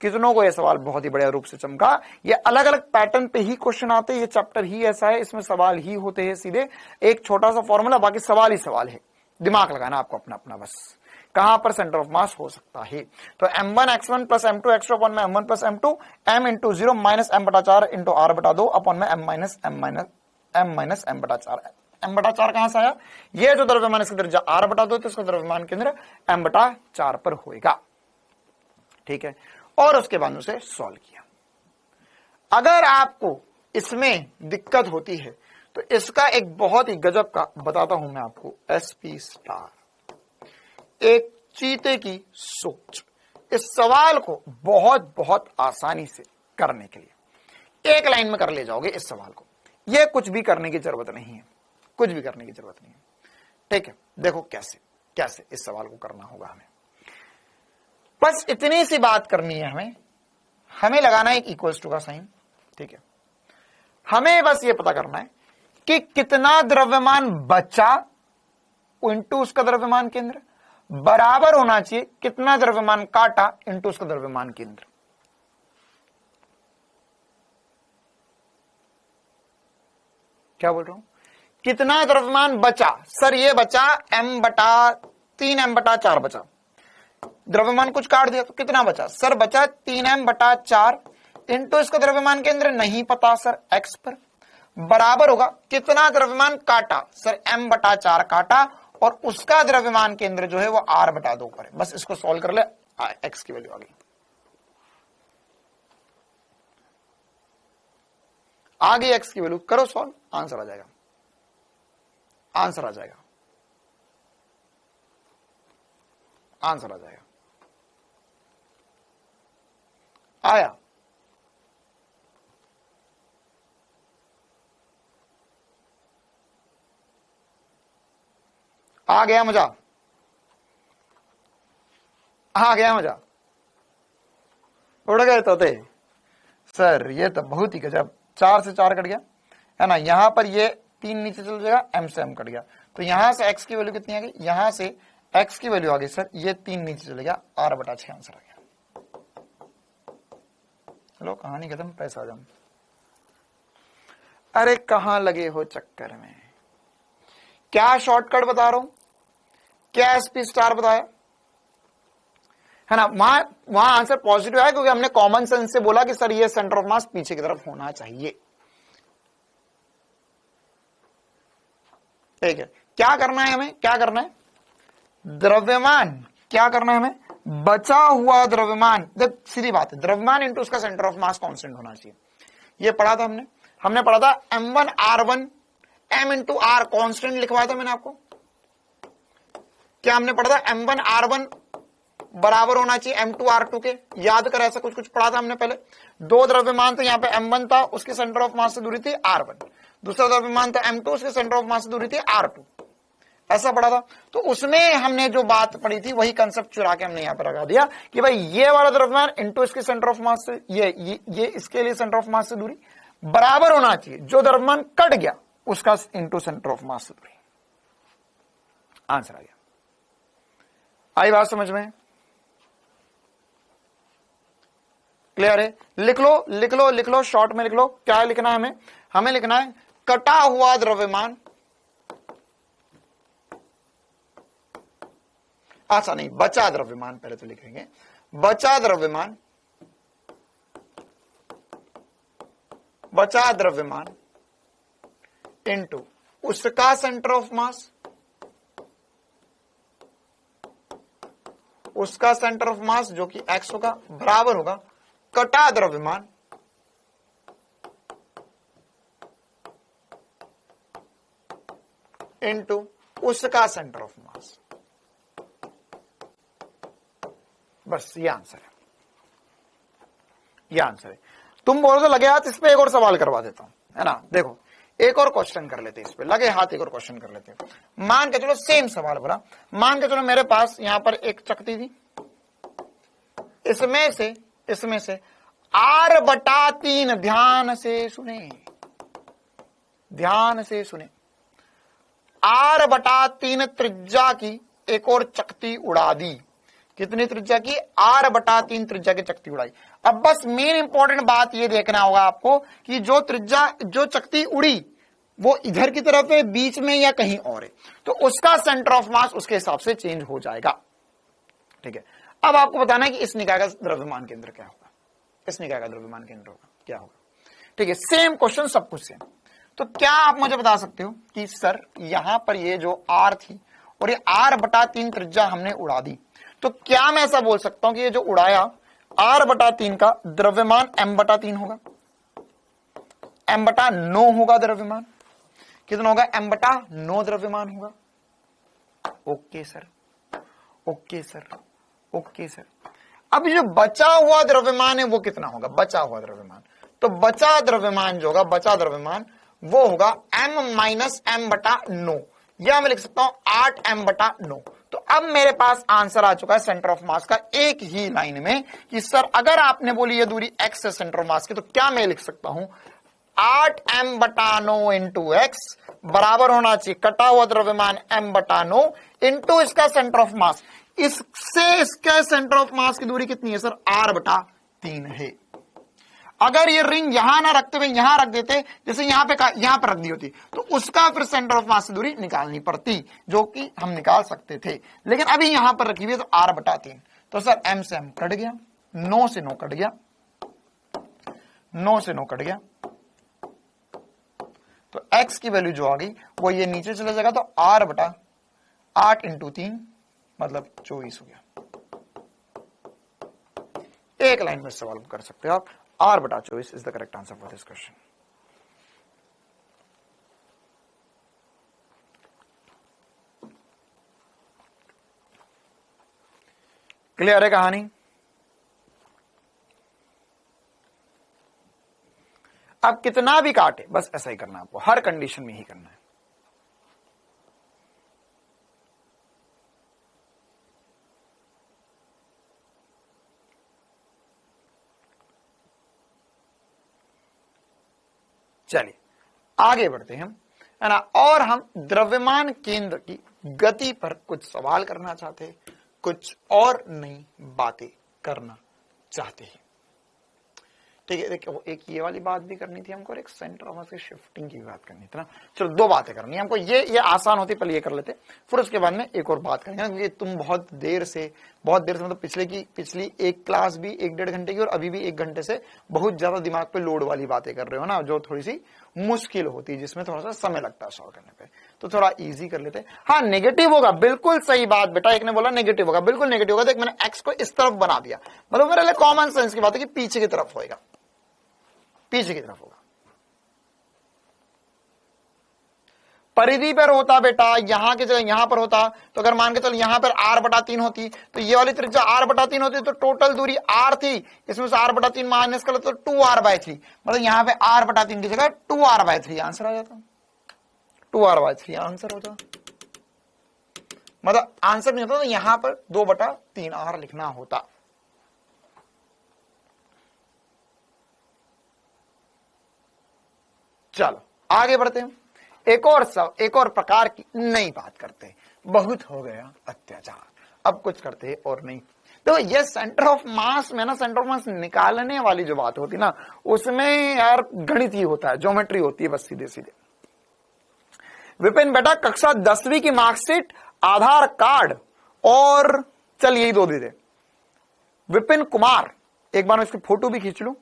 कितनों को यह सवाल बहुत ही बढ़िया रूप से चमका। ये अलग अलग पैटर्न पे ही क्वेश्चन आते हैं, ये चैप्टर ही ऐसा है, इसमें सवाल ही होते हैं सीधे, एक छोटा सा फॉर्मूला, बाकी सवाल ही सवाल है, दिमाग लगाना आपको अपना अपना बस कहां पर सेंटर ऑफ मास हो सकता है। तो m1 x1 plus m2 x2 upon में m1 plus m2 m into 0 minus m बटा 4 इंटू r बटा 2 अपॉन में m माइनस m बटा 4। m बटा 4 कहां से आया, ये जो द्रव्यमान इसका त्रिज्या r बटा 2 तो इसका द्रव्यमान केंद्र m बटा 4 पर होएगा। ठीक है, और उसके बाद उसे सॉल्व किया। अगर आपको इसमें दिक्कत होती है तो इसका एक बहुत ही गजब का बताता हूं मैं आपको, SP स्टार, एक चीते की सोच। इस सवाल को बहुत बहुत आसानी से करने के लिए एक लाइन में कर ले जाओगे इस सवाल को, यह कुछ भी करने की जरूरत नहीं है, कुछ भी करने की जरूरत नहीं है। ठीक है, देखो कैसे कैसे इस सवाल को करना होगा। हमें बस इतनी सी बात करनी है, हमें लगाना है एक इक्वल्स टू का साइन। ठीक है, हमें बस ये पता करना है कि कितना द्रव्यमान बचा इंटू उसका द्रव्यमान केंद्र बराबर होना चाहिए कितना द्रव्यमान काटा इंटू उसका द्रव्यमान केंद्र। क्या बोल रहा हूं, कितना द्रव्यमान बचा, सर ये बचा m बटा 3 m बटा 4 बचा, द्रव्यमान कुछ काट दिया तो कितना बचा, सर बचा 3m बटा 4 इंटू इसका द्रव्यमान केंद्र नहीं पता सर x पर, बराबर होगा कितना द्रव्यमान काटा, सर m बटा 4 काटा और उसका द्रव्यमान केंद्र जो है वो r बटा 2 पर है। बस इसको सॉल्व कर ले, x की वैल्यू आ गई, आ गई x की वैल्यू, करो सॉल्व, आंसर आ जाएगा, आंसर आ जाएगा, आंसर आ जाएगा, आया। आ गया मजा, आ गया मजा, उड़ गए तोते। सर ये तो बहुत ही गजब, 4 से 4 कट गया है ना, यहां पर ये 3 नीचे चल जाएगा, m से m कट गया, तो यहां से x की वैल्यू कितनी आ गई, यहां से x की वैल्यू आ गई सर, ये 3 नीचे चले गया, r बटा 6 आंसर आ गया। चलो कहानी खत्म, पैसा जम। अरे कहां लगे हो चक्कर में, क्या शॉर्टकट बता रहा हूं, क्या SP स्टार बताया है ना, वहां आंसर पॉजिटिव है क्योंकि हमने कॉमन सेंस से बोला कि सर ये सेंटर ऑफ मास पीछे की तरफ होना चाहिए। ठीक है, क्या करना है हमें, क्या करना है, द्रव्यमान, क्या करना है हमें, बचा हुआ द्रव्यमान, देख सीधी बात है, द्रव्यमान इंटू उसका सेंटर ऑफ मास कांस्टेंट होना चाहिए। ये पढ़ा था हमने पढ़ा था m1 r1 m into r constant लिखवाया था मैंने आपको, क्या हमने पढ़ा था m1 r1 बराबर होना चाहिए m2 r2 के, याद कर ऐसा कुछ पढ़ा था हमने पहले। दो द्रव्यमान थे, यहाँ पे m1 था, उसके सेंटर ऑफ मास से दूरी थी r1, दूसरा द्रव्यमान था m2, उसके सेंटर ऑफ मास से दूरी थी r2, ऐसा पढ़ा था। तो उसमें हमने जो बात पढ़ी थी वही कंसेप्ट चुरा के हमने यहाँ पर लगा दिया कि भाई ये वाला द्रव्यमान इंटू इसके सेंटर ऑफ मास से, ये इसके लिए सेंटर ऑफ मास से दूरी बराबर होना चाहिए, जो द्रव्यमान कट गया उसका इंटू सेंटर ऑफ मास से दूरी, आंसर आ गया। आई बात समझ में, क्लियर है? लिख लो लिख लो लिख लो, शॉर्ट में लिख लो। क्या लिखना है हमें? हमें लिखना है कटा हुआ द्रव्यमान, अच्छा नहीं, बचा द्रव्यमान पहले तो लिखेंगे, बचा द्रव्यमान, बचा द्रव्यमान इनटू उसका सेंटर ऑफ मास, उसका सेंटर ऑफ मास जो कि x होगा, बराबर होगा कटा द्रव्यमान इनटू उसका सेंटर ऑफ मास। बस ये आंसर है, ये आंसर है। तुम बोलो तो लगे हाथ इस पे एक और सवाल करवा देता हूं, है ना? देखो एक और क्वेश्चन कर लेते, इस पे लगे हाथ एक और क्वेश्चन कर लेते। मान के चलो सेम सवाल भरा, मान के चलो मेरे पास यहां पर एक चकती थी, इसमें से R/3, ध्यान से सुने, ध्यान से सुने, R/3 त्रिज्या की एक और चकती उड़ा दी। कितनी त्रिज्या की? R/3 त्रिज्या की चकती उड़ाई। अब बस मेन इंपॉर्टेंट बात ये देखना होगा आपको कि जो त्रिज्या, जो चकती उड़ी वो इधर की तरफ है, बीच में या कहीं और है, तो उसका सेंटर ऑफ मास उसके हिसाब से चेंज हो जाएगा। ठीक है, अब आपको बताना है कि इस निकाय का द्रव्यमान केंद्र क्या होगा, इस निकाय का द्रव्यमान केंद्र होगा क्या होगा। ठीक है, सेम क्वेश्चन, सब कुछ सेम। तो क्या आप मुझे बता सकते हो कि सर यहां पर ये जो R थी और ये R/3 त्रिज्या हमने उड़ा दी, तो क्या मैं ऐसा बोल सकता हूं कि ये जो उड़ाया R/3 का द्रव्यमान M/3 होगा, M/9 होगा द्रव्यमान। कितना होगा? M/9 द्रव्यमान होगा। Okay sir, okay sir, okay sir. अब जो बचा हुआ द्रव्यमान है वो कितना होगा? बचा हुआ द्रव्यमान, तो बचा द्रव्यमान जो होगा, बचा द्रव्यमान वो होगा M-M/9, या मैं लिख सकता हूं 8M/9। तो अब मेरे पास आंसर आ चुका है सेंटर ऑफ मास का एक ही लाइन में कि सर अगर आपने बोली ये दूरी x है सेंटर ऑफ मास की, तो क्या मैं लिख सकता हूं 8M/9 इंटू एक्स बराबर होना चाहिए कटा हुआ द्रव्यमान M/9 इंटू इसका सेंटर ऑफ मास। इससे इसका सेंटर ऑफ मास की दूरी कितनी है सर? R/3 है। अगर ये रिंग यहां ना रखते हुए यहां रख देते, जैसे यहां पर रख दी होती, तो उसका फिर सेंटर ऑफ मास की दूरी निकालनी पड़ती, जो कि हम निकाल सकते थे, लेकिन अभी यहां पर रखी हुई है तो R/3। तो सर M से M कट गया, 9 से 9 कट गया, 9 से 9 कट गया, तो x की वैल्यू जो आ गई वो ये नीचे चला जाएगा, तो R/8 इंटू 3 मतलब 24 हो गया। एक लाइन में सवाल कर सकते हो आप, R/24 is the correct answer for this question. Clear है कहानी? अब कितना भी काटे बस ऐसा ही करना है आपको, हर कंडीशन में ही करना है। चलिए आगे बढ़ते हैं, है ना। और हम द्रव्यमान केंद्र की गति पर कुछ सवाल करना चाहते हैं, कुछ और नई बातें करना चाहते हैं। ठीक है, देखो एक ये वाली बात भी करनी थी हमको और एक सेंटर ऑफ मास की शिफ्टिंग की बात करनी थी ना। चलो दो बातें करनी है हमको, ये आसान होती, पहले ये कर लेते, फिर उसके बाद में एक और बात करेंगे, क्योंकि तुम बहुत देर से मतलब पिछली एक क्लास भी 1-1.5 घंटे की और अभी भी 1 घंटे से बहुत ज्यादा दिमाग पे लोड वाली बातें कर रहे हो ना, जो थोड़ी सी मुश्किल होती है, जिसमें थोड़ा सा समय लगता है सॉल्व करने पे, तो थोड़ा इजी कर लेते हैं। हाँ नेगेटिव होगा, बिल्कुल सही बात बेटा, एक ने बोला नेगेटिव होगा, बिल्कुल नेगेटिव होगा। देख मैंने एक्स को इस तरफ बना दिया, मतलब मेरे लिए कॉमन सेंस की बात है कि पीछे की तरफ होगा, पीछे की तरफ होगा। परिधि पर होता बेटा, यहां की जगह यहां पर होता, तो अगर मान के चल यहां पर R/3 होती, तो ये वाली त्रिज्या R/3 होती, तो टोटल दूरी R थी, इसमें से R/3 माइनस कर तो 2R/3, मतलब यहां पे R/3 की जगह 2R/3 आंसर आ जाता, 2R/3 आंसर हो जाता, मतलब आंसर नहीं होता, तो यहां पर 2/3R लिखना होता। चलो आगे बढ़ते हैं, एक और प्रकार की नई बात करते हैं। बहुत हो गया अत्याचार, अब कुछ करते हैं और नहीं। तो ये सेंटर ऑफ मास में ना, सेंटर ऑफ मास निकालने वाली जो बात होती ना, उसमें यार गणित ही होता है, ज्योमेट्री होती है बस सीधे सीधे। विपिन बेटा कक्षा 10वीं की मार्कशीट, आधार कार्ड और चल यही 2 दे दे। विपिन कुमार, एक बार मैं इसकी फोटो भी खींच लूं,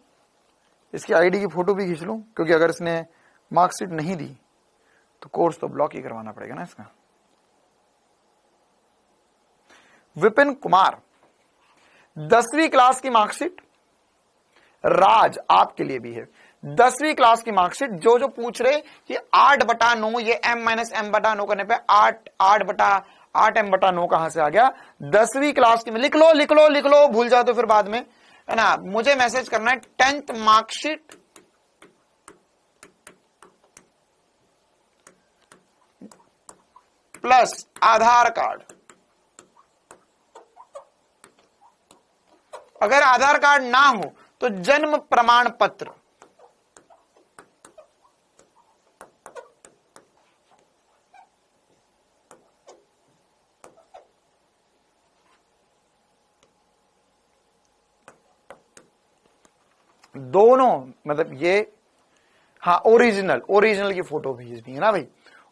इसकी आईडी की फोटो भी खींच लूं, क्योंकि अगर इसने मार्कशीट नहीं दी तो कोर्स तो ब्लॉक ही करवाना पड़ेगा ना इसका। विपिन कुमार 10वीं क्लास की मार्कशीट, राज आपके लिए भी है 10वीं क्लास की मार्कशीट। जो जो पूछ रहे कि 8/9 ये m-m/9 करने पे 8/8m/9 कहां से आ गया, 10वीं क्लास की में लिख लो, भूल जाओ तो फिर बाद में है ना, मुझे मैसेज करना है 10th मार्कशीट प्लस आधार कार्ड। अगर आधार कार्ड ना हो तो जन्म प्रमाण पत्र। दोनों मतलब ये, हाँ ओरिजिनल की फोटो भेजनी है ना भाई,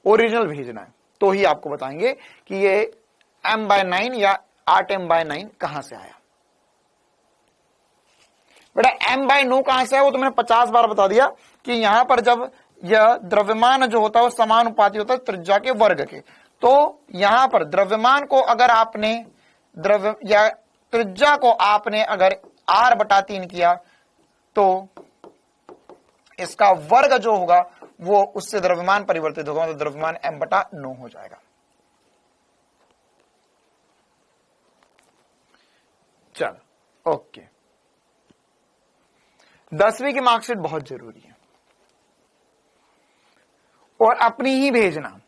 ओरिजिनल भेजना है तो ही आपको बताएंगे कि ये m/9 या 8m/9 कहां से आया। बेटा m/9 कहां से है वो तो मैंने 50 बार बता दिया कि यहां पर जब यह द्रव्यमान जो होता है वो समानुपाती होता है त्रिज्या के वर्ग के। तो यहां पर द्रव्यमान को अगर आपने या त्रिज्या को आपने अगर r/3 किया तो इसका वर्ग जो होगा वो उससे द्रव्यमान परिवर्तित होगा, तो द्रव्यमान m/9 हो जाएगा। चल ओके, 10वीं की मार्कशीट बहुत जरूरी है और अपनी ही भेजना।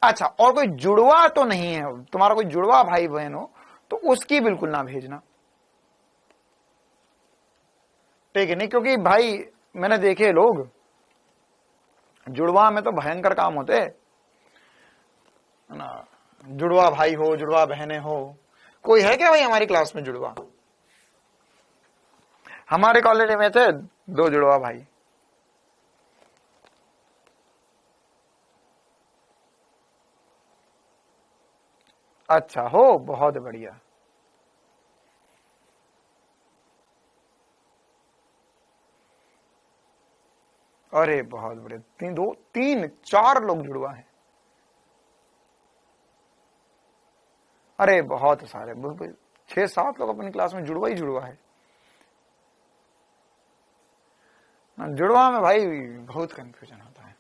अच्छा, और कोई जुड़वा तो नहीं है तुम्हारा, कोई जुड़वा भाई बहन हो तो उसकी बिल्कुल ना भेजना, ठीक है नहीं, क्योंकि भाई मैंने देखे लोग जुड़वा में तो भयंकर काम होते है ना। जुड़वा भाई हो, जुड़वा बहनें हो, कोई है क्या भाई हमारी क्लास में जुड़वा? हमारे कॉलेज में थे 2 जुड़वा भाई। अच्छा हो, बहुत बढ़िया। अरे बहुत बढ़िया, 3-4 लोग जुड़वा हैं। अरे बहुत सारे, 6-7 लोग अपनी क्लास में जुड़वा ही जुड़वा है। जुड़वा में भाई बहुत कंफ्यूजन होता है।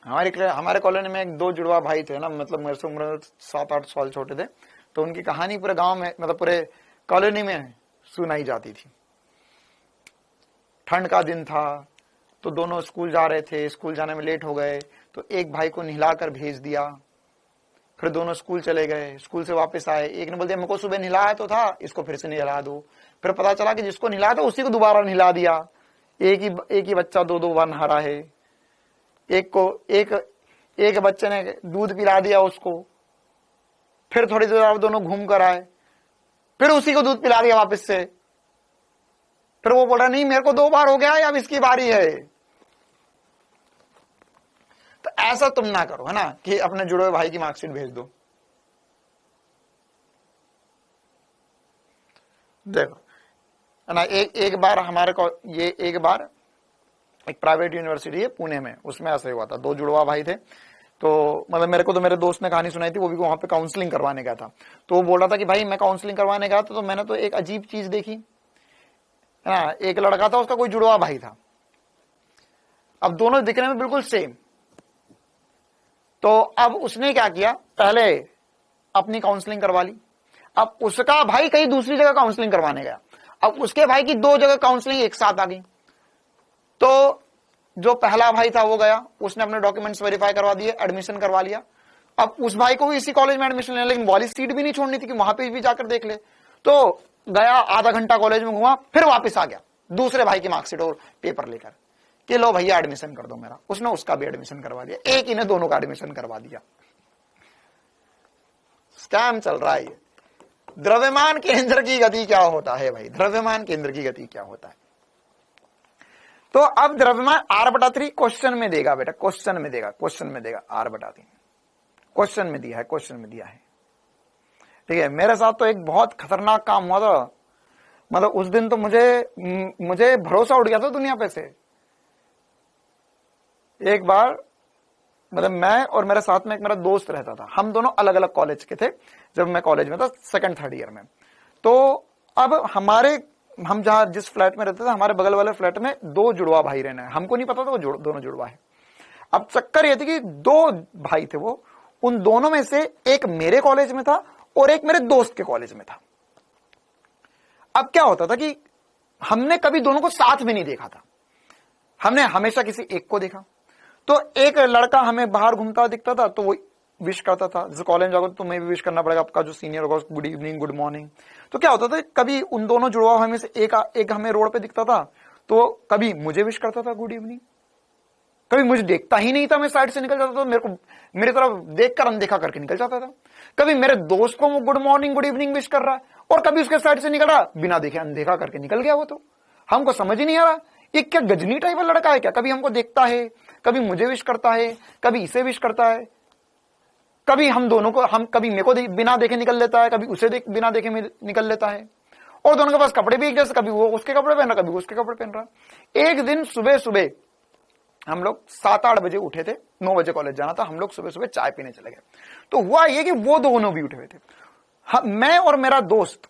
हमारे कॉलोनी में 1-2 जुड़वा भाई थे ना, मतलब मेरे से उम्र 7-8 साल छोटे थे, तो उनकी कहानी पूरे गांव में मतलब पूरे कॉलोनी में सुनाई जाती थी। ठंड का दिन था तो दोनों स्कूल जा रहे थे, स्कूल जाने में लेट हो गए तो एक भाई को नहलाकर भेज दिया, फिर दोनों स्कूल चले गए, स्कूल से वापस आए, एक ने बोल दिया मेरे को सुबह नहलाया तो था, इसको फिर से नहला दो। फिर पता चला कि जिसको नहलाया था उसी को दोबारा नहला दिया। एक ही बच्चा 2 बार नहा रहा है। एक बच्चे ने दूध पिला दिया उसको, फिर थोड़ी देर दोनों घूम कर आए, फिर उसी को दूध पिला दिया वापस से। फिर वो बोल रहा नहीं मेरे को 2 बार हो गया है, अब इसकी बारी है। तो ऐसा तुम ना करो है ना कि अपने जुड़े हुए भाई की मार्कशीट भेज दो। देखो है ना, एक बार हमारे को एक बार एक प्राइवेट यूनिवर्सिटी है पुणे में, उसमें ऐसा ही हुआ था। 2 जुड़वा भाई थे, तो मतलब मेरे को तो मेरे दोस्त ने कहानी सुनाई थी, वो भी वहां पे काउंसलिंग करवाने गया था। तो वो बोल रहा था कि भाई मैं काउंसलिंग करवाने गया था तो मैंने तो एक अजीब चीज देखी है ना। एक लड़का था, उसका कोई जुड़वा भाई था, अब दोनों दिखने में बिल्कुल सेम। तो अब उसने क्या किया, पहले अपनी काउंसलिंग करवा ली। अब उसका भाई कहीं दूसरी जगह काउंसलिंग करवाने गया, अब उसके भाई की 2 जगह काउंसलिंग एक साथ आ गई। तो जो पहला भाई था वो गया, उसने अपने डॉक्यूमेंट्स वेरीफाई करवा दिए, एडमिशन करवा लिया। अब उस भाई को भी इसी कॉलेज में एडमिशन लेना, लेकिन वाली सीट भी नहीं छोड़नी थी कि वहां पे भी जाकर देख ले। तो गया, आधा घंटा कॉलेज में घुमा, फिर वापस आ गया दूसरे भाई की मार्कशीट और पेपर लेकर कि लो भैया एडमिशन कर दो मेरा। उसने उसका भी एडमिशन करवा दिया, एक ही ने दोनों का एडमिशन करवा दिया। स्कैम चल रहा है ये। द्रव्यमान केंद्र की गति क्या होता है भाई, द्रव्यमान केंद्र की गति क्या होता है। तो अब द्रव्यमान r/3 क्वेश्चन में देगा बेटा, क्वेश्चन में देगा r/3 क्वेश्चन में दिया है। ठीक है, मेरे साथ तो एक बहुत खतरनाक काम हुआ था, मतलब उस दिन तो मुझे भरोसा उठ गया था दुनिया पे से। एक बार मतलब मैं और मेरे साथ में एक मेरा दोस्त रहता था, हम दोनों अलग अलग कॉलेज के थे जब मैं कॉलेज में था, 2nd-3rd ईयर में। तो अब हम जहां जिस फ्लैट में रहते थे, हमारे बगल वाले फ्लैट में 2 जुड़वा भाई रहना है। हमको नहीं पता था वो दोनों जुड़वा है। अब चक्कर ये थी कि 2 भाई थे वो, उन दोनों में से एक मेरे कॉलेज में था और एक मेरे दोस्त के कॉलेज में था। अब क्या होता था कि हमने कभी दोनों को साथ में नहीं देखा था, हमने हमेशा किसी एक को देखा। तो एक लड़का हमें बाहर घूमता दिखता था तो वो विश करता था, जैसे कॉलेज जाओगे तो तुम्हें भी विश करना पड़ेगा, आपका जो सीनियर होगा गुड इवनिंग गुड मॉर्निंग। तो क्या होता था, कभी उन दोनों जुड़वा हमें से एक हमें रोड पे दिखता था तो कभी मुझे विश करता था गुड इवनिंग, कभी मुझे देखता ही नहीं था, मैं साइड से निकल जाता था, मेरी तरफ देखकर अनदेखा करके निकल जाता था। कभी मेरे दोस्त को वो good morning good evening wish कर रहा है और कभी उसके साइड से निकल रहा, बिना देखे अनदेखा करके निकल गया। वो तो हमको समझ ही नहीं आ रहा ये क्या गजनी टाइप का लड़का है क्या, कभी हमको देखता है, कभी मुझे विश करता है, कभी इसे विश करता है, कभी हम दोनों को कभी मेरे को बिना देखे निकल लेता है, कभी उसे बिना देखे निकल लेता है। और दोनों के पास कपड़े भी एक जैसे, कभी वो उसके कपड़े पहन रहा, कभी उसके कपड़े पहन रहा। एक दिन सुबह हम लोग 7-8 बजे उठे थे, 9 बजे कॉलेज जाना था, हम लोग सुबह चाय पीने चले गए। तो हुआ ये कि वो दोनों भी उठे हुए थे। मैं और मेरा दोस्त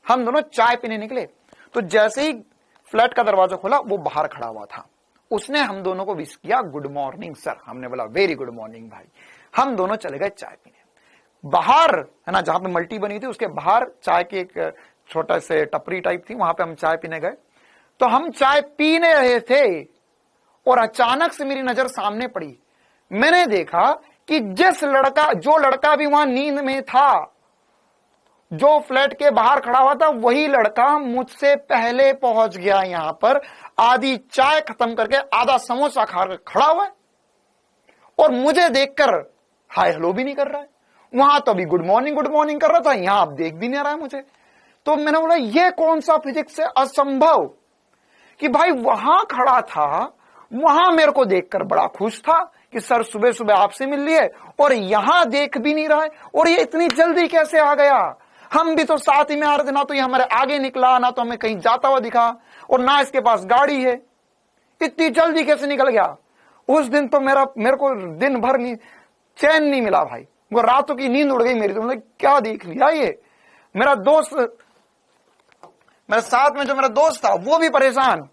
हम दोनों चाय पीने निकले, तो जैसे ही फ्लैट का दरवाजा खोला वो बाहर खड़ा हुआ था, उसने हम दोनों को विश किया गुड मॉर्निंग सर। हमने बोला वेरी गुड मॉर्निंग भाई। हम दोनों चले गए चाय पीने। बाहर है ना, जहां पे मल्टी बनी थी उसके बाहर चाय की एक छोटा से टपरी टाइप थी, वहां पे हम चाय पीने गए। तो हम चाय पीने रहे थे और अचानक से मेरी नजर सामने पड़ी। मैंने देखा कि जो लड़का भी वहां नींद में था, जो फ्लैट के बाहर खड़ा हुआ था, वही लड़का मुझसे पहले पहुंच गया यहां पर, आधी चाय खत्म करके आधा समोसा खाकर खड़ा हुआ है और मुझे देखकर हाय हेलो भी नहीं कर रहा है। वहां तो अभी गुड मॉर्निंग कर रहा था, यहां अब देख भी नहीं रहा है मुझे। तो मैंने बोला ये कौन सा फिजिक्स है असंभव कि भाई वहां खड़ा था, वहां मेरे को देखकर बड़ा खुश था कि सर सुबह आपसे मिल लिए, और यहां देख भी नहीं रहा है, और ये इतनी जल्दी कैसे आ गया। हम भी तो साथ ही में आ रहे थे, ना तो ये हमारे आगे निकला, ना तो हमें कहीं जाता हुआ दिखा, और ना इसके पास गाड़ी है, इतनी जल्दी कैसे निकल गया। उस दिन तो मेरे को दिन भर चैन नहीं मिला भाई, वो रातों की नींद उड़ गई मेरी। तो मतलब क्या देख लिया ये। मेरा दोस्त, मेरे साथ में जो मेरा दोस्त था वो भी परेशान,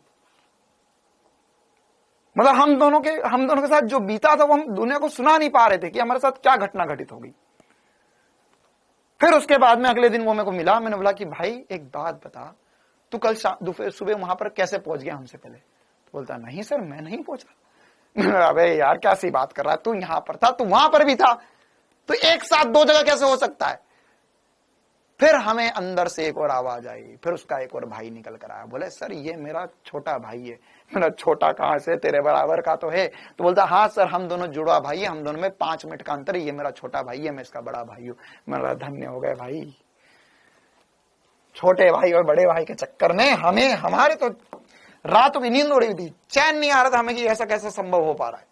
मतलब हम दोनों के साथ जो बीता था वो हम दुनिया को सुना नहीं पा रहे थे कि हमारे साथ क्या घटना घटित हो गई। फिर उसके बाद में अगले दिन वो मेरे को मिला, मैंने बोला कि भाई एक बात बता, तू कल सुबह वहां पर कैसे पहुंच गया हमसे पहले। तो बोलता नहीं सर मैं नहीं पहुंचा। अबे यार क्या सी बात कर रहा है, तू यहां पर था, तू वहां पर भी था, तो एक साथ 2 जगह कैसे हो सकता है। फिर हमें अंदर से एक और आवाज आई, फिर उसका एक और भाई निकल कर आया, बोले सर ये मेरा छोटा भाई है। मेरा छोटा कहां से, तेरे बराबर का तो है। तो बोलता हाँ सर हम दोनों जुड़वा भाई है, हम दोनों में 5 मिनट का अंतर है, ये मेरा छोटा भाई है, मैं इसका बड़ा भाई हूं। मेरा धन्य हो गए भाई, छोटे भाई और बड़े भाई के चक्कर में हमारे तो रातों की नींद उड़ी थी, चैन नहीं आ रहा था हमें कि ऐसा कैसे संभव हो पा रहा है।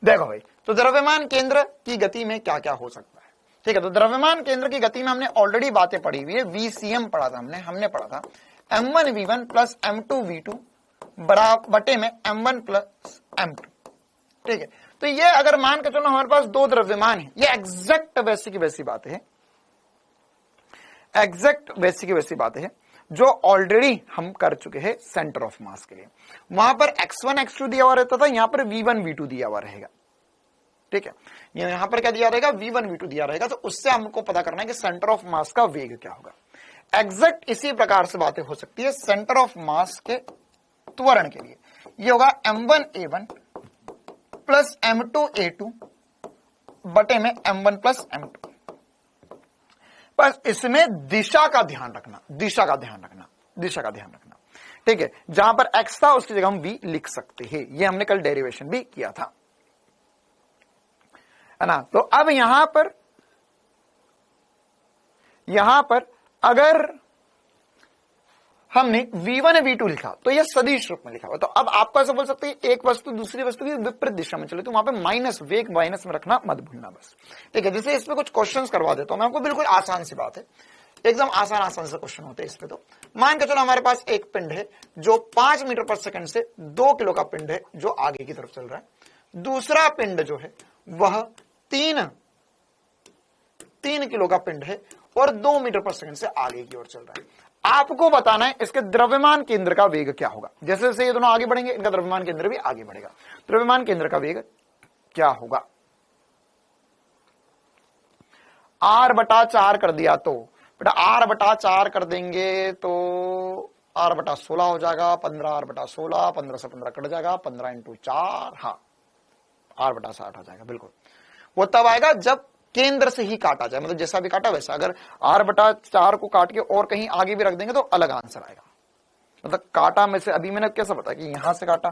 देखो भाई, तो द्रव्यमान केंद्र की गति में क्या क्या हो सकता है। ठीक है, तो द्रव्यमान केंद्र की गति में हमने ऑलरेडी बातें पढ़ी हुई है, VCM पढ़ा था हमने पढ़ा था m1v1 प्लस m2v2 बटे में m1 प्लस m2। ठीक है, तो ये अगर मान के चलो हमारे पास 2 द्रव्यमान है, ये एग्जैक्ट वैसी की वैसी बातें हैं, एग्जैक्ट वैसी की वैसी बातें हैं जो ऑलरेडी हम कर चुके हैं सेंटर ऑफ मास के लिए। वहां पर x1 x2 दिया हुआ रहता था, यहां पर v1 v2 दिया हुआ रहेगा। ठीक है, यहां पर क्या दिया रहेगा, v1 v2 दिया रहेगा। तो उससे हमको पता करना है कि सेंटर ऑफ मास का वेग क्या होगा। एग्जैक्ट इसी प्रकार से बातें हो सकती है सेंटर ऑफ मास के त्वरण के लिए। ये होगा m1a1 प्लस m2a2 बटे में m1 प्लस m2। बस इसमें दिशा का ध्यान रखना। ठीक है, जहां पर x था उसकी जगह हम v लिख सकते हैं, ये हमने कल डेरिवेशन भी किया था। है ना। तो अब यहां पर अगर हमने v1 v2 लिखा तो यह सदिश रूप में लिखा हुआ, तो अब आपको ऐसा बोल सकते हैं एक वस्तु दूसरी वस्तु की विपरीत दिशा में चले तो वहां पे माइनस, वेग माइनस में रखना मत भूलना बस, ठीक है। जैसे इसमें कुछ क्वेश्चंस करवा देता हूं मैं आपको, बिल्कुल आसान सी बात है, एकदम आसान से क्वेश्चन होते हैं इसमें। तो मान के चलो हमारे पास एक पिंड है जो 5 मीटर पर सेकंड से 2 किलो का पिंड है जो आगे की तरफ चल रहा है, दूसरा पिंड जो है वह 3 किलो का पिंड है और 2 मीटर पर सेकंड से आगे की ओर चल रहा है। आपको बताना है इसके द्रव्यमान केंद्र का वेग क्या होगा। जैसे जैसे ये दोनों आगे बढ़ेंगे इनका द्रव्यमान केंद्र भी आगे बढ़ेगा। द्रव्यमान केंद्र का वेग क्या होगा, r/4 कर दिया तो बेटा r/4 कर देंगे तो r/16 हो जाएगा, 15 r/16, 15 से 15 कट जाएगा, 15 × 4, हाँ r/60 हो जाएगा। बिल्कुल वो तब आएगा जब केंद्र से ही काटा जाए, मतलब जैसा भी काटा वैसा। अगर r/4 को काट के और कहीं आगे भी रख देंगे तो अलग आंसर आएगा। मतलब काटा में से अभी मैंने कैसा बताया कि यहां से काटा,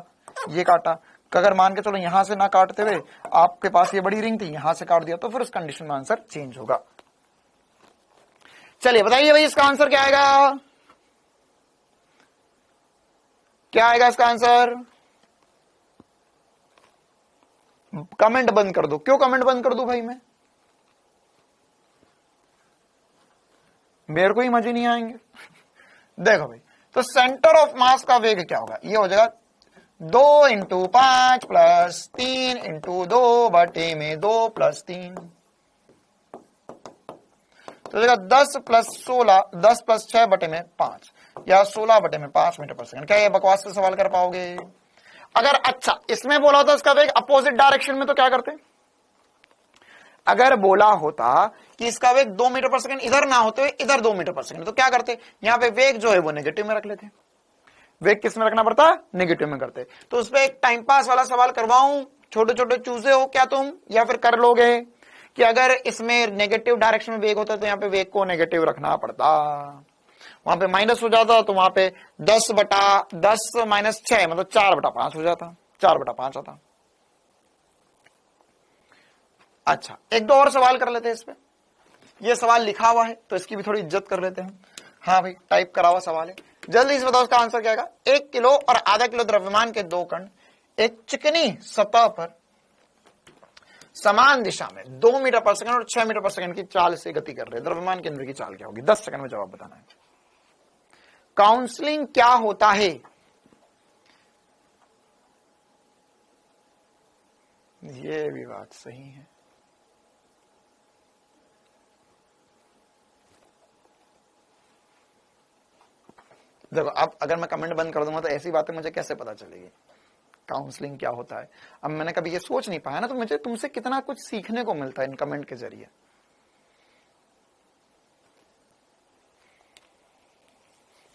ये काटा, अगर मान के चलो यहां से ना काटते हुए आपके पास ये बड़ी रिंग थी, यहां से काट दिया तो फिर उस कंडीशन में आंसर चेंज होगा। चलिए बताइए भाई इसका आंसर क्या आएगा, क्या आएगा इसका आंसर? कमेंट बंद कर दो। क्यों कमेंट बंद कर दो भाई? मैं मेरे को ही मजे नहीं आएंगे। देखो भाई, तो सेंटर ऑफ मास का वेग क्या होगा, ये हो जाएगा 2 × 5 + 3 × 2 बटे में 2 + 3, तो हो जाएगा 10 + 16, 10 + 6 बटे में 5 या 16 बटे में 5 मीटर पर सेकंड। क्या ये बकवास से सवाल कर पाओगे? अगर अच्छा इसमें बोला होता इसका वेग अपोजिट डायरेक्शन में तो क्या करते? अगर बोला होता कि इसका वेग 2 मीटर पर सेकंड इधर ना होते हुए इधर 2 मीटर पर सेकंड, तो क्या करते? यहां पे वेग जो है वो नेगेटिव में रख लेते। वेग किस में रखना पड़ता? नेगेटिव में करते। तो उस पर एक टाइम पास वाला सवाल करवाऊं, छोटे छोटे चूजे हो क्या तुम, या फिर कर लोगे कि अगर इसमें नेगेटिव डायरेक्शन में वेग होता तो यहाँ पे वेग को नेगेटिव रखना पड़ता, वहां पे माइनस हो जाता, तो वहां पे 10 - 10 - 6 मतलब 4/5 हो जाता, 4/5 आता। अच्छा एक दो और सवाल कर लेते हैं इस पे। ये सवाल लिखा हुआ है तो इसकी भी थोड़ी इज्जत कर लेते हैं। हाँ भाई टाइप करा हुआ सवाल है, जल्दी से बताओ इसका आंसर क्या आएगा। 1 किलो और आधा किलो द्रव्यमान के 2 कण एक चिकनी सतह पर समान दिशा में 2 मीटर पर सेकंड और 6 मीटर पर सेकंड की चाल से गति कर रहे हैं। द्रव्यमान केंद्र की चाल क्या होगी? 10 सेकंड में जवाब बताना है। काउंसलिंग क्या होता है? ये भी बात सही है। देखो अब अगर मैं कमेंट बंद कर दूंगा तो ऐसी बातें मुझे कैसे पता चलेगी काउंसलिंग क्या होता है। अब मैंने कभी ये सोच नहीं पाया ना, तो मुझे तुमसे कितना कुछ सीखने को मिलता है इन कमेंट के जरिए।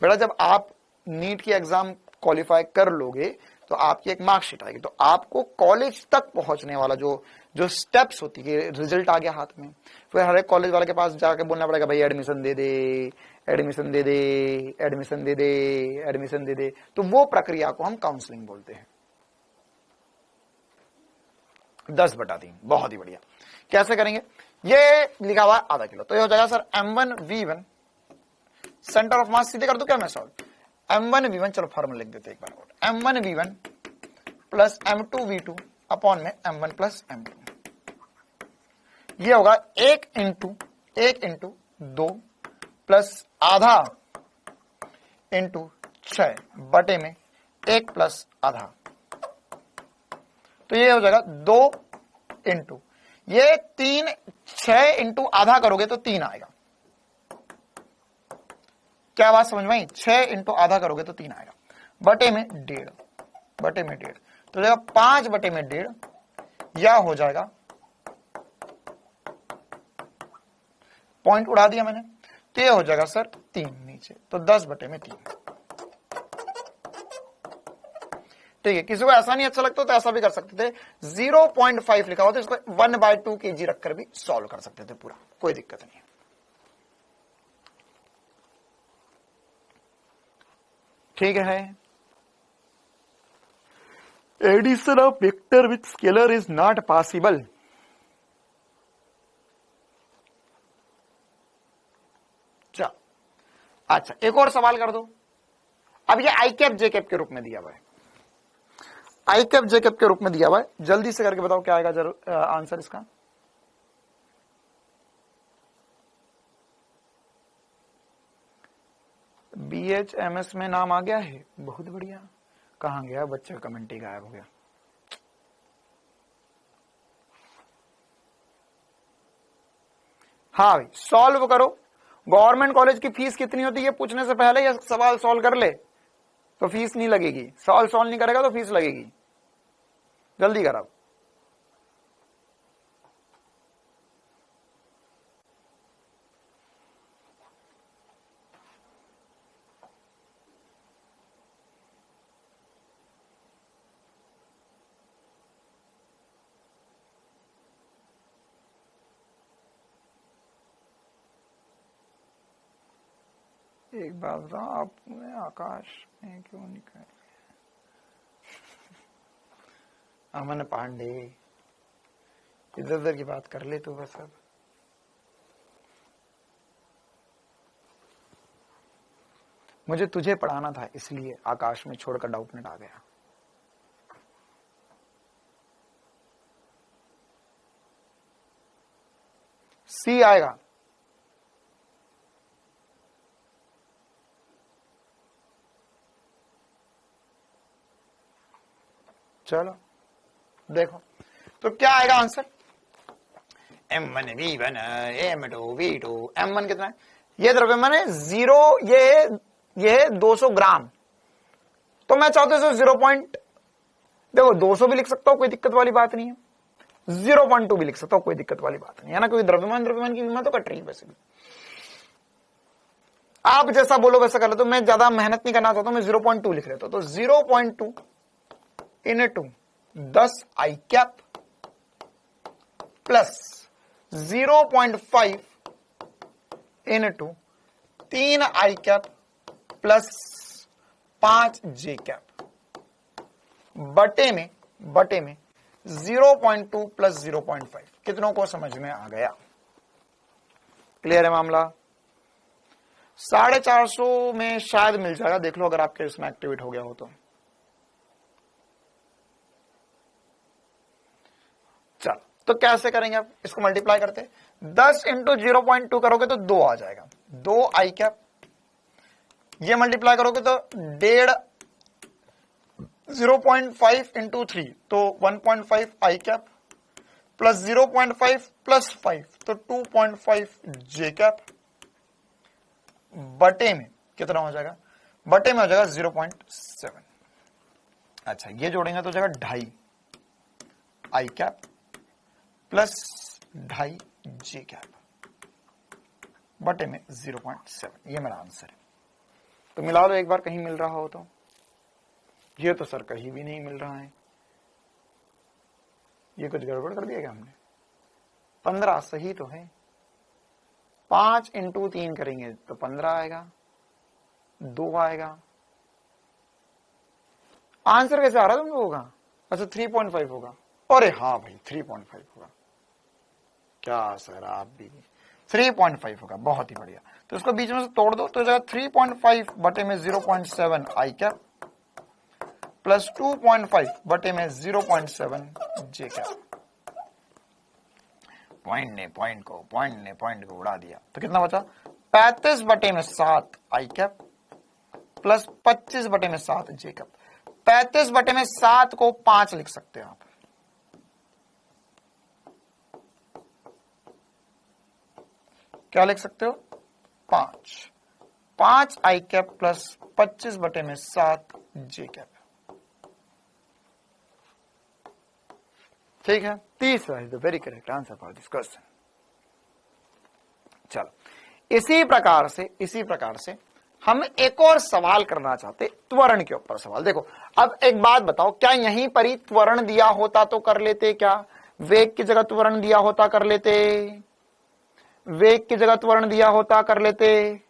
बेटा जब आप नीट की एग्जाम क्वालिफाई कर लोगे तो आपकी एक मार्कशीट आएगी, तो आपको कॉलेज तक पहुंचने वाला जो स्टेप्स होती है, रिजल्ट आ गया हाथ में, फिर हर एक कॉलेज वाले के पास जाके बोलना पड़ेगा भाई एडमिशन दे दे, एडमिशन दे दे, एडमिशन दे दे, एडमिशन दे दे। तो वो प्रक्रिया को हम काउंसलिंग बोलते हैं। 10/3 बहुत ही बढ़िया। कैसे करेंगे? ये लिखा हुआ आधा किलो, तो ये हो जाएगा sir m1v1 centre of mass. सीधे कर दो क्या मैं सॉल्व? m1v1 चलो फॉर्मूला लिख देते एक बार और, m1v1 प्लस m2v2 अपॉन में m1 प्लस m2। ये होगा 1 × 2 प्लस आधा × 6 बटे में 1 प्लस आधा, तो ये हो जाएगा 2 × ये 3, 6 × आधा करोगे तो 3 आएगा। क्या बात समझ में आई? 6 × आधा करोगे तो 3 आएगा, बटे में 1.5, बटे में 1.5, तो जाएगा 5 बटे में 1.5, या हो जाएगा, पॉइंट उड़ा दिया मैंने, तो ये हो जाएगा सर 3 नीचे, तो 10 बटे में 3। ठीक है, किसी को ऐसा नहीं अच्छा लगता तो ऐसा भी कर सकते थे। 0.5 लिखा हुआ तो इसको 1/2 kg रखकर भी सॉल्व कर सकते थे पूरा, कोई दिक्कत नहीं है। ठीक है। Addition of vector with scalar is not possible. अच्छा एक और सवाल कर दो। अब ये आई कैप जे कैप के रूप में दिया हुआ है, आई कैप जे कैप के रूप में दिया हुआ है, जल्दी से करके बताओ क्या आएगा जरूर आंसर इसका। BHMS में नाम आ गया है, बहुत बढ़िया। कहां गया बच्चा, कमेंट ही गायब हो गया। हाँ भाई सॉल्व करो। गवर्नमेंट कॉलेज की फीस कितनी होती है पूछने से पहले ये सवाल सॉल्व कर ले तो फीस नहीं लगेगी, सवाल सॉल्व नहीं करेगा तो फीस लगेगी। जल्दी करो। एक बात बताओ, आप आकाश में क्यों निकल अमन पांडे, इधर उधर की बात कर ले तू बस। अब मुझे तुझे पढ़ाना था इसलिए आकाश में छोड़कर डाउटनेट आ गया। सी आएगा। चलो देखो तो क्या आएगा answer. M1 V1 M2 V2 M1 कितना है, ये द्रव्यमान है 0, ये 200 ग्राम। तो मैं चाहता हूं देखो 200 भी लिख सकता हूं, कोई दिक्कत वाली बात नहीं है, 0.2 भी लिख सकता हूं, कोई दिक्कत वाली बात नहीं है ना, क्योंकि द्रव्यमान की कीमत तो कट रही है वैसे भी। आप जैसा बोलो वैसा कर लो, तो मैं ज्यादा मेहनत नहीं करना चाहता हूं, मैं 0.2 लिख लेता हूं। तो 0.2 इनटू 10 आई कैप प्लस 0.5 इनटू 3 आई कैप प्लस 5 जे कैप बटे में 0.2 प्लस 0.5। कितनों को समझ में आ गया? क्लियर है मामला? 450 में शायद मिल जाएगा, देख लो अगर आपके इसमें एक्टिवेट हो गया हो तो। चल तो कैसे करेंगे आप इसको, मल्टीप्लाई करते 10 इंटू 0.2 करोगे तो 2 आ जाएगा, 2 आई कैप। ये मल्टीप्लाई करोगे तो 1.5 0.5 इंटू 3 तो 1.5 आई कैप प्लस 0.5 प्लस 5 तो 2.5 जे कैप बटे में कितना हो जाएगा, बटे में हो जाएगा 0.7। अच्छा ये जोड़ेंगे तो हो जाएगा 2.5 आई कैप प्लस 2.5 जे कैप बटे में 0.7। ये मेरा आंसर है। तो मिला लो एक बार, कहीं मिल रहा हो तो। ये तो सर कहीं भी नहीं मिल रहा है, ये कुछ गड़बड़ कर दिया क्या हमने? 15 सही तो है, 5 इंटू 3 करेंगे तो 15 आएगा, 2 आएगा। आंसर कैसे आ रहा तुम लोगों का? अच्छा 3.5 होगा। अरे हाँ भाई 3.5 होगा, क्या सर आप भी 3.5 होगा, बहुत ही बढ़िया। तो इसको बीच में से तोड़ दो तो जाएगा 3.5 बटे में 0.7 आई कैप प्लस 2.5 बटे में 0.7 जे कैप। पॉइंट को उड़ा दिया तो कितना बचा, 35 बटे में 7 आई कैप प्लस 25 बटे में 7 जे कैप। 35 बटे में 7 को 5 लिख सकते हो आप, क्या लिख सकते हो? 5 आई कैप प्लस 25 बटे में 7 जे कैप। ठीक है, तीसरा is the very correct answer for this question. चलो इसी प्रकार से हम एक और सवाल करना चाहते, त्वरण के ऊपर सवाल। देखो अब एक बात बताओ, क्या यहीं पर ही त्वरण दिया होता तो कर लेते? क्या वेग की जगह त्वरण दिया होता कर लेते? वेग की जगह त्वरण दिया होता कर लेते?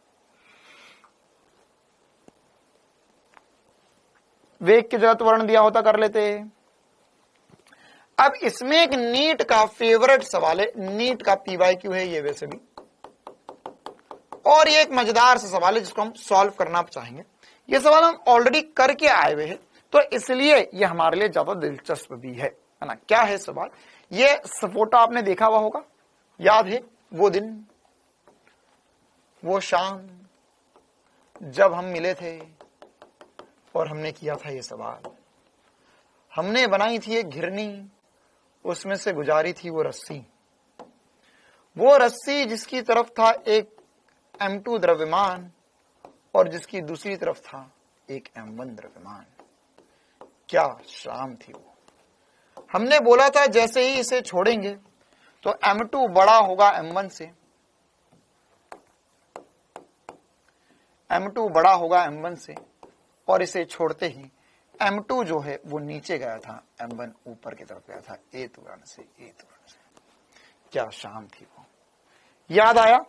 वेग की जगह त्वरण दिया होता कर लेते? अब इसमें एक नीट का फेवरेट सवाल है, नीट का PYQ है ये वैसे भी, और ये एक मजेदार सा सवाल है जिसको हम सॉल्व करना चाहेंगे। ये सवाल हम ऑलरेडी करके आए हुए हैं, तो इसलिए ये हमारे लिए ज्यादा दिलचस्प भी है ना। क्या है सवाल? ये फोटो आपने देखा हुआ होगा, याद है वो दिन, वो शाम जब हम मिले थे और हमने किया था ये सवाल। हमने बनाई थी एक घिरनी, उसमें से गुजारी थी वो रस्सी जिसकी तरफ था एक M2 द्रव्यमान और जिसकी दूसरी तरफ था एक M1 द्रव्यमान। क्या शाम थी वो। हमने बोला था जैसे ही इसे छोड़ेंगे तो M2 बड़ा होगा M1 से, M2 बड़ा होगा M1 से, और इसे छोड़ते ही M2 जो है वो नीचे गया था, M1 ऊपर की तरफ गया था, ए त्वरण से। क्या शाम थी वो। याद आया?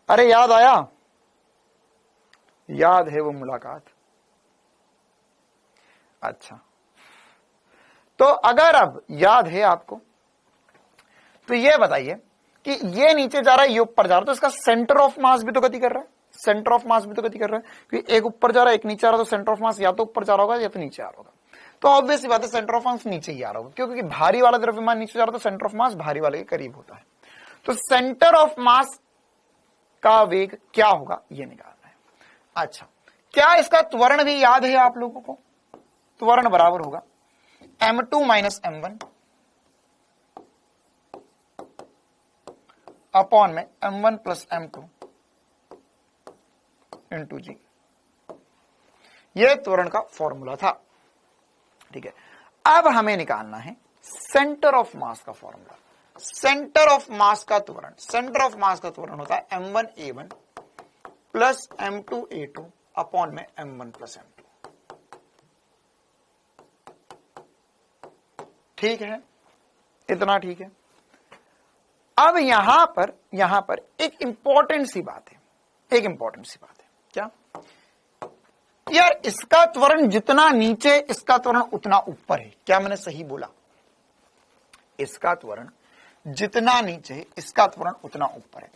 अरे याद आया? याद है वो मुलाकात। अच्छा, तो अगर अब याद है आपको तो ये बताइए कि ये नीचे जा रहा है, ये ऊपर जा रहा है, तो इसका सेंटर ऑफ मास भी तो गति कर रहा है। सेंटर ऑफ मास भी तो गति कर रहा है, क्योंकि एक ऊपर जा रहा है एक नीचे आ रहा है, तो सेंटर ऑफ मास या तो ऊपर जा रहा होगा या तो नीचे आ रहा होगा। तो ऑब्वियसली बात है सेंटर ऑफ मास नीचे ही आ रहा होगा, क्योंकि भारी वाला द्रव्यमान नीचे जा रहा है तो सेंटर ऑफ मास भारी वाले के करीब होता है। तो सेंटर ऑफ मास का वेग क्या होगा ये निकालना है। अच्छा, क्या इसका त्वरण भी याद है आप लोगों को? त्वरण बराबर होगा M2 माइनस M1 अपॉन में M1 प्लस M2 इंटू जी। यह त्वरण का फॉर्मूला था। ठीक है, अब हमें निकालना है सेंटर ऑफ मास का फॉर्मूला। सेंटर ऑफ मास का त्वरण, सेंटर ऑफ मास का त्वरण होता है M1A1 प्लस M2A2 अपॉन में M1 प्लस M2। ठीक है, इतना ठीक है। अब यहां पर एक इंपॉर्टेंट सी बात है, एक इंपॉर्टेंट सी बात है। क्या यार, इसका त्वरण जितना नीचे इसका त्वरण उतना ऊपर है। क्या मैंने सही बोला? इसका त्वरण जितना नीचे इसका त्वरण उतना ऊपर है,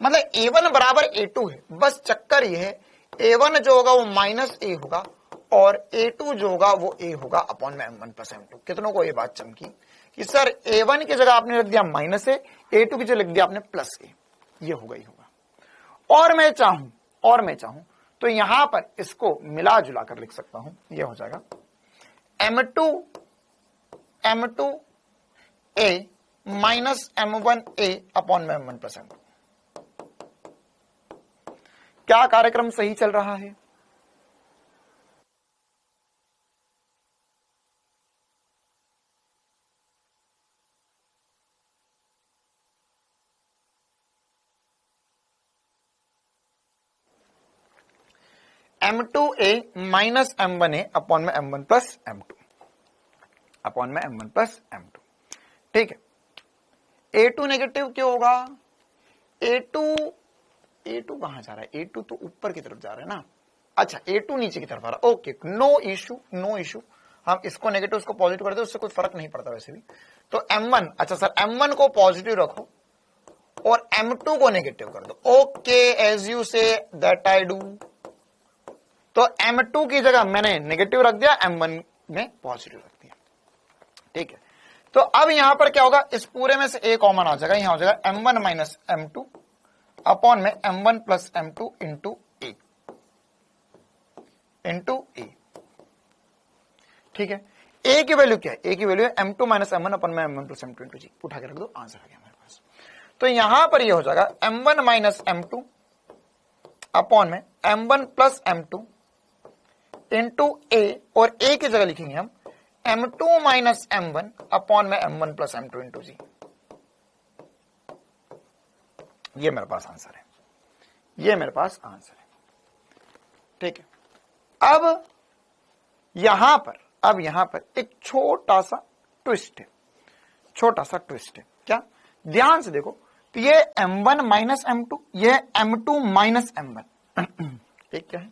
मतलब A1 बराबर A2 है। बस चक्कर ये है A1 जो होगा वो माइनस A होगा और A2 जो होगा वो A होगा अपॉन में M1 प्लस M2। कितनों को ये बात चमकी कि सर A1 की जगह आपने लिख दिया माइनस A, A2 की जगह लिख दिया आपने प्लस A। ये होगा ही होगा। और मैं चाहूं तो यहां पर इसको मिला जुला कर लिख सकता हूं। यह हो जाएगा M2 A minus M1 A upon में M1 प्लस M2। क्या कार्यक्रम सही चल रहा है? M2A माइनस M1A अपॉन में M1 प्लस M2 अपॉन में M1 प्लस M2। ठीक है, A2 नेगेटिव क्यों होगा? A2 कहां जा रहा है? A2 तो ऊपर की तरफ जा रहा है ना। अच्छा, A2 नीचे की तरफ आ रहा है। Okay, no issue. हम इसको नेगेटिव उसको पॉजिटिव करते हैं, उससे कोई फर्क नहीं पड़ता वैसे भी। तो M1, अच्छा सर M1 को पॉजिटिव रखो और M2 को नेगेटिव कर दो। Okay, as you say that I do. तो M2 की जगह मैंने नेगेटिव रख दिया, M1 में पॉजिटिव रख दिया। ठीक है, तो अब यहां पर क्या होगा? इस पूरे में से A कॉमन आ जाएगा, यहां हो जाएगा M1 माइनस M2 अपॉन में M1 plus M2 into A। ठीक है, A की वैल्यू क्या है? A की वैल्यू है M2 माइनस M1 अपॉन में M1 प्लस M2 इंटू जी। उठा के रख दो, आंसर आ गया हमारे पास। तो यहां पर यह हो जाएगा M1 माइनस M2 अपॉन में M1 plus M2 into A, और A की जगह लिखेंगे हम M2 माइनस M1 अपॉन में M1 प्लस M2 इंटू जी। ये मेरे पास आंसर है, ये मेरे पास आंसर है। ठीक है, अब यहां पर एक छोटा सा ट्विस्ट है, क्या? ध्यान से देखो, तो ये M1 माइनस M2, ये M2 माइनस M1। ठीक, क्या है?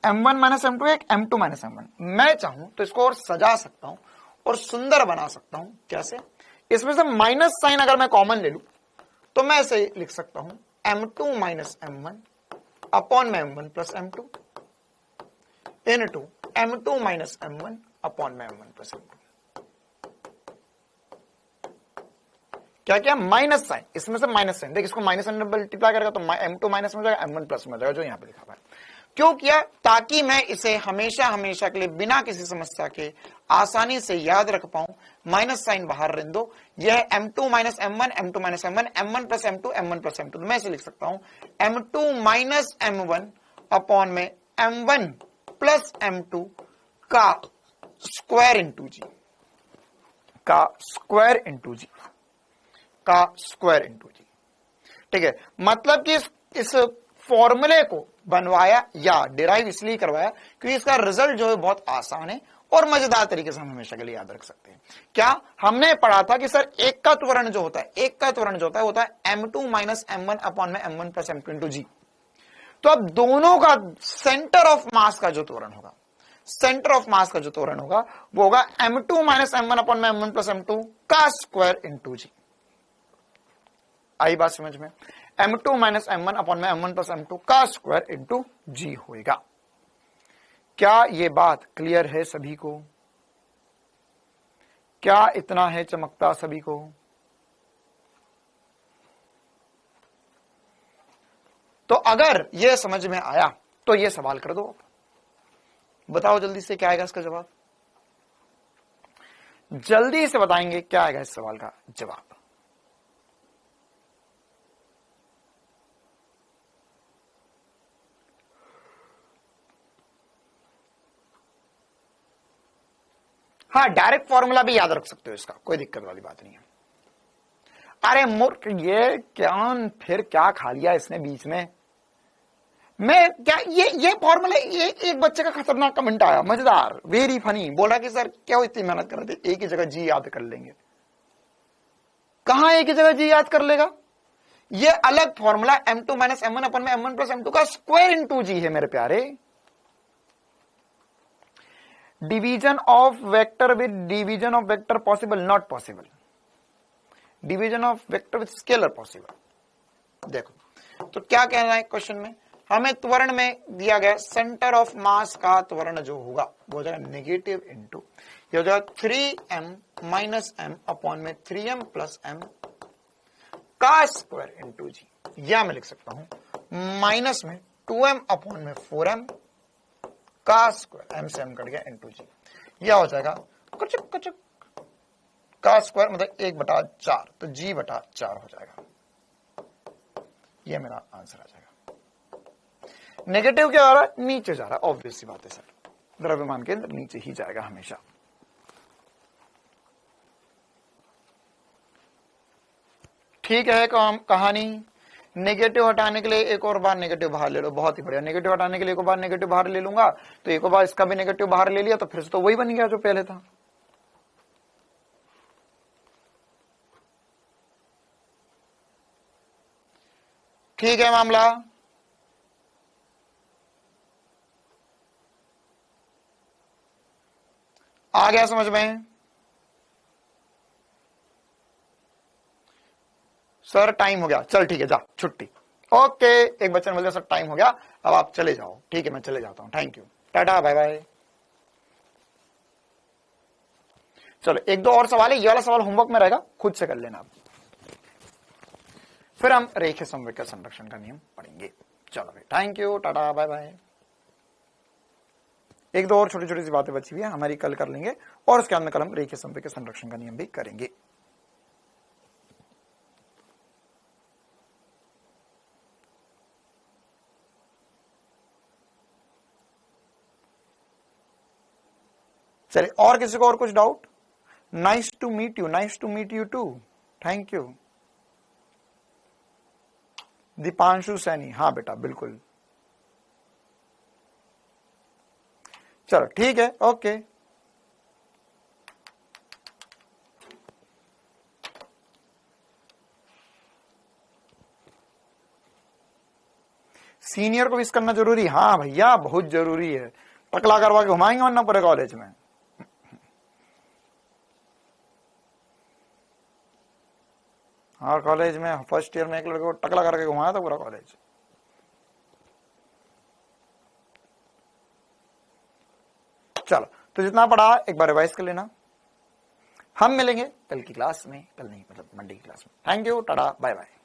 M1 माइनस M2 एक M2 माइनस M1। मैं चाहूं तो इसको और सजा सकता हूं और सुंदर बना सकता हूं। कैसे? इसमें से माइनस साइन अगर मैं कॉमन ले लूं तो मैं ऐसे लिख सकता हूं m2 माइनस m1 अपॉन में m1 plus m2 into m2 minus m1 upon में m1 प्लस m2। क्या क्या माइनस साइन, इसमें से माइनस साइन, देख इसको माइनस साइन मल्टीप्लाई करेगा तो m2 माइनस में हो जाएगा, m1 प्लस में हो जाएगा, जो यहां पे लिखा हुआ है। क्यों किया? ताकि मैं इसे हमेशा हमेशा के लिए बिना किसी समस्या के आसानी से याद रख पाऊं। माइनस साइन बाहर रहने दो, यह m2 minus m1, m2 minus m1, m1 plus m2, m1 plus m2। तो मैं इसे लिख सकता हूं m2 माइनस m1 अपॉन में m1 प्लस m2 का स्क्वायर इंटू जी, का स्क्वायर इंटू जी, का स्क्वायर इंटू जी। ठीक है, मतलब कि इस फॉर्मूले को बनवाया या डिराइव इसलिए करवाया क्योंकि इसका रिजल्ट जो है बहुत आसान है और मजेदार तरीके से हम हमेशा के लिए याद रख सकते हैं। क्या हमने पढ़ा था कि सर एक का त्वरण जो होता है, एक का त्वरण जो होता है होता है m2 माइनस m1 अपॉन में m1 प्लस m2 इंटू जी। तो अब दोनों का सेंटर ऑफ मास का जो त्वरण होगा, सेंटर ऑफ मास का जो त्वरण होगा वो होगा m2 माइनस m1 अपॉन में m1 प्लस m2 का स्क्वायर इंटू जी। आई बात समझ में? m2 माइनस m1 अपॉन में m1 प्लस m2 का स्क्वायर इंटू जी होगा। क्या ये बात क्लियर है सभी को? क्या इतना है चमकता सभी को? तो अगर ये समझ में आया तो ये सवाल कर दो, बताओ जल्दी से क्या आएगा इसका जवाब। जल्दी से बताएंगे क्या आएगा इस सवाल का जवाब। हाँ, डायरेक्ट फॉर्मूला भी याद रख सकते हो इसका, कोई दिक्कत वाली बात नहीं है। अरे मूर्ख, ये क्या फिर क्या खा लिया इसने बीच में? मैं क्या ये फॉर्मूला, ये एक बच्चे का खतरनाक कमेंट आया, मजेदार, वेरी फनी, बोला कि सर क्या इतनी मेहनत कर रहे थे, एक ही जगह जी याद कर लेंगे। कहां एक ही जगह जी याद कर लेगा? ये अलग फॉर्मूला m2 माइनस m1 अपन में m1 प्लस m2 का स्क्वायर इंटू जी है मेरे प्यारे। Division of vector with division of vector possible? Not possible. Division of vector with scalar possible. देखो तो क्या कहना है क्वेश्चन में, हमें त्वरण में दिया गया सेंटर ऑफ मास का त्वरण जो होगा वो हो जाएगा नेगेटिव इंटू, ये हो जाएगा 3m माइनस m अपॉन में 3m प्लस m का स्क्वायर इंटू जी। या मैं लिख सकता हूं माइनस में 2m अपॉन में 4m का स्क्वायर, m से m कट गया इंटू जी। यह हो जाएगा कुचक कुचक का स्क्वायर मतलब 1/4, तो g बटा 4 हो जाएगा। यह मेरा आंसर आ जाएगा। नेगेटिव क्या आ रहा है? नीचे जा रहा है, ऑब्वियस सी बात है सर, द्रव्यमान केंद्र नीचे ही जाएगा हमेशा। ठीक है, कहानी नेगेटिव हटाने के लिए एक और बार नेगेटिव बाहर ले लो, बहुत ही बढ़िया। नेगेटिव हटाने के लिए एक और बार नेगेटिव बाहर ले लूंगा, तो एक और बार इसका भी नेगेटिव बाहर ले लिया तो फिर से तो वही बन गया जो पहले था। ठीक है मामला। आ गया समझ में? सर टाइम हो गया, चल ठीक है जा छुट्टी। ओके, एक बच्चे ने बोल दिया सर टाइम हो गया, अब आप चले जाओ। ठीक है मैं चले जाता हूं, thank you, tata bye bye. चलो एक दो और सवाल है, ये वाला सवाल होमवर्क में रहेगा, खुद से कर लेना आप, फिर हम रेखीय समविकल संरक्षण का नियम पढ़ेंगे। चलो भाई thank you, tata bye bye. एक दो और छोटी छोटी सी बातें बची हुई है हमारी, कल कर लेंगे, और उसके बाद में कल हम रेखीय समविकल संरक्षण का नियम भी करेंगे। चलिए, और किसी को और कुछ doubt? Nice to meet you, nice to meet you too, thank you. Deepanshu Saini, हाँ बेटा बिल्कुल। चलो ठीक है, ओके। सीनियर को विश करना जरूरी? हाँ भैया बहुत जरूरी है, टकला करवा के घुमाएंगे वरना पूरे कॉलेज में। हाँ, कॉलेज में फर्स्ट ईयर में एक लड़के को टकला करके घुमाया था पूरा कॉलेज। चलो, तो जितना पढ़ा एक बार रिवाइज कर लेना। हम मिलेंगे कल की क्लास में, कल नहीं मतलब मंडे की क्लास में। Thank you, tata, bye bye.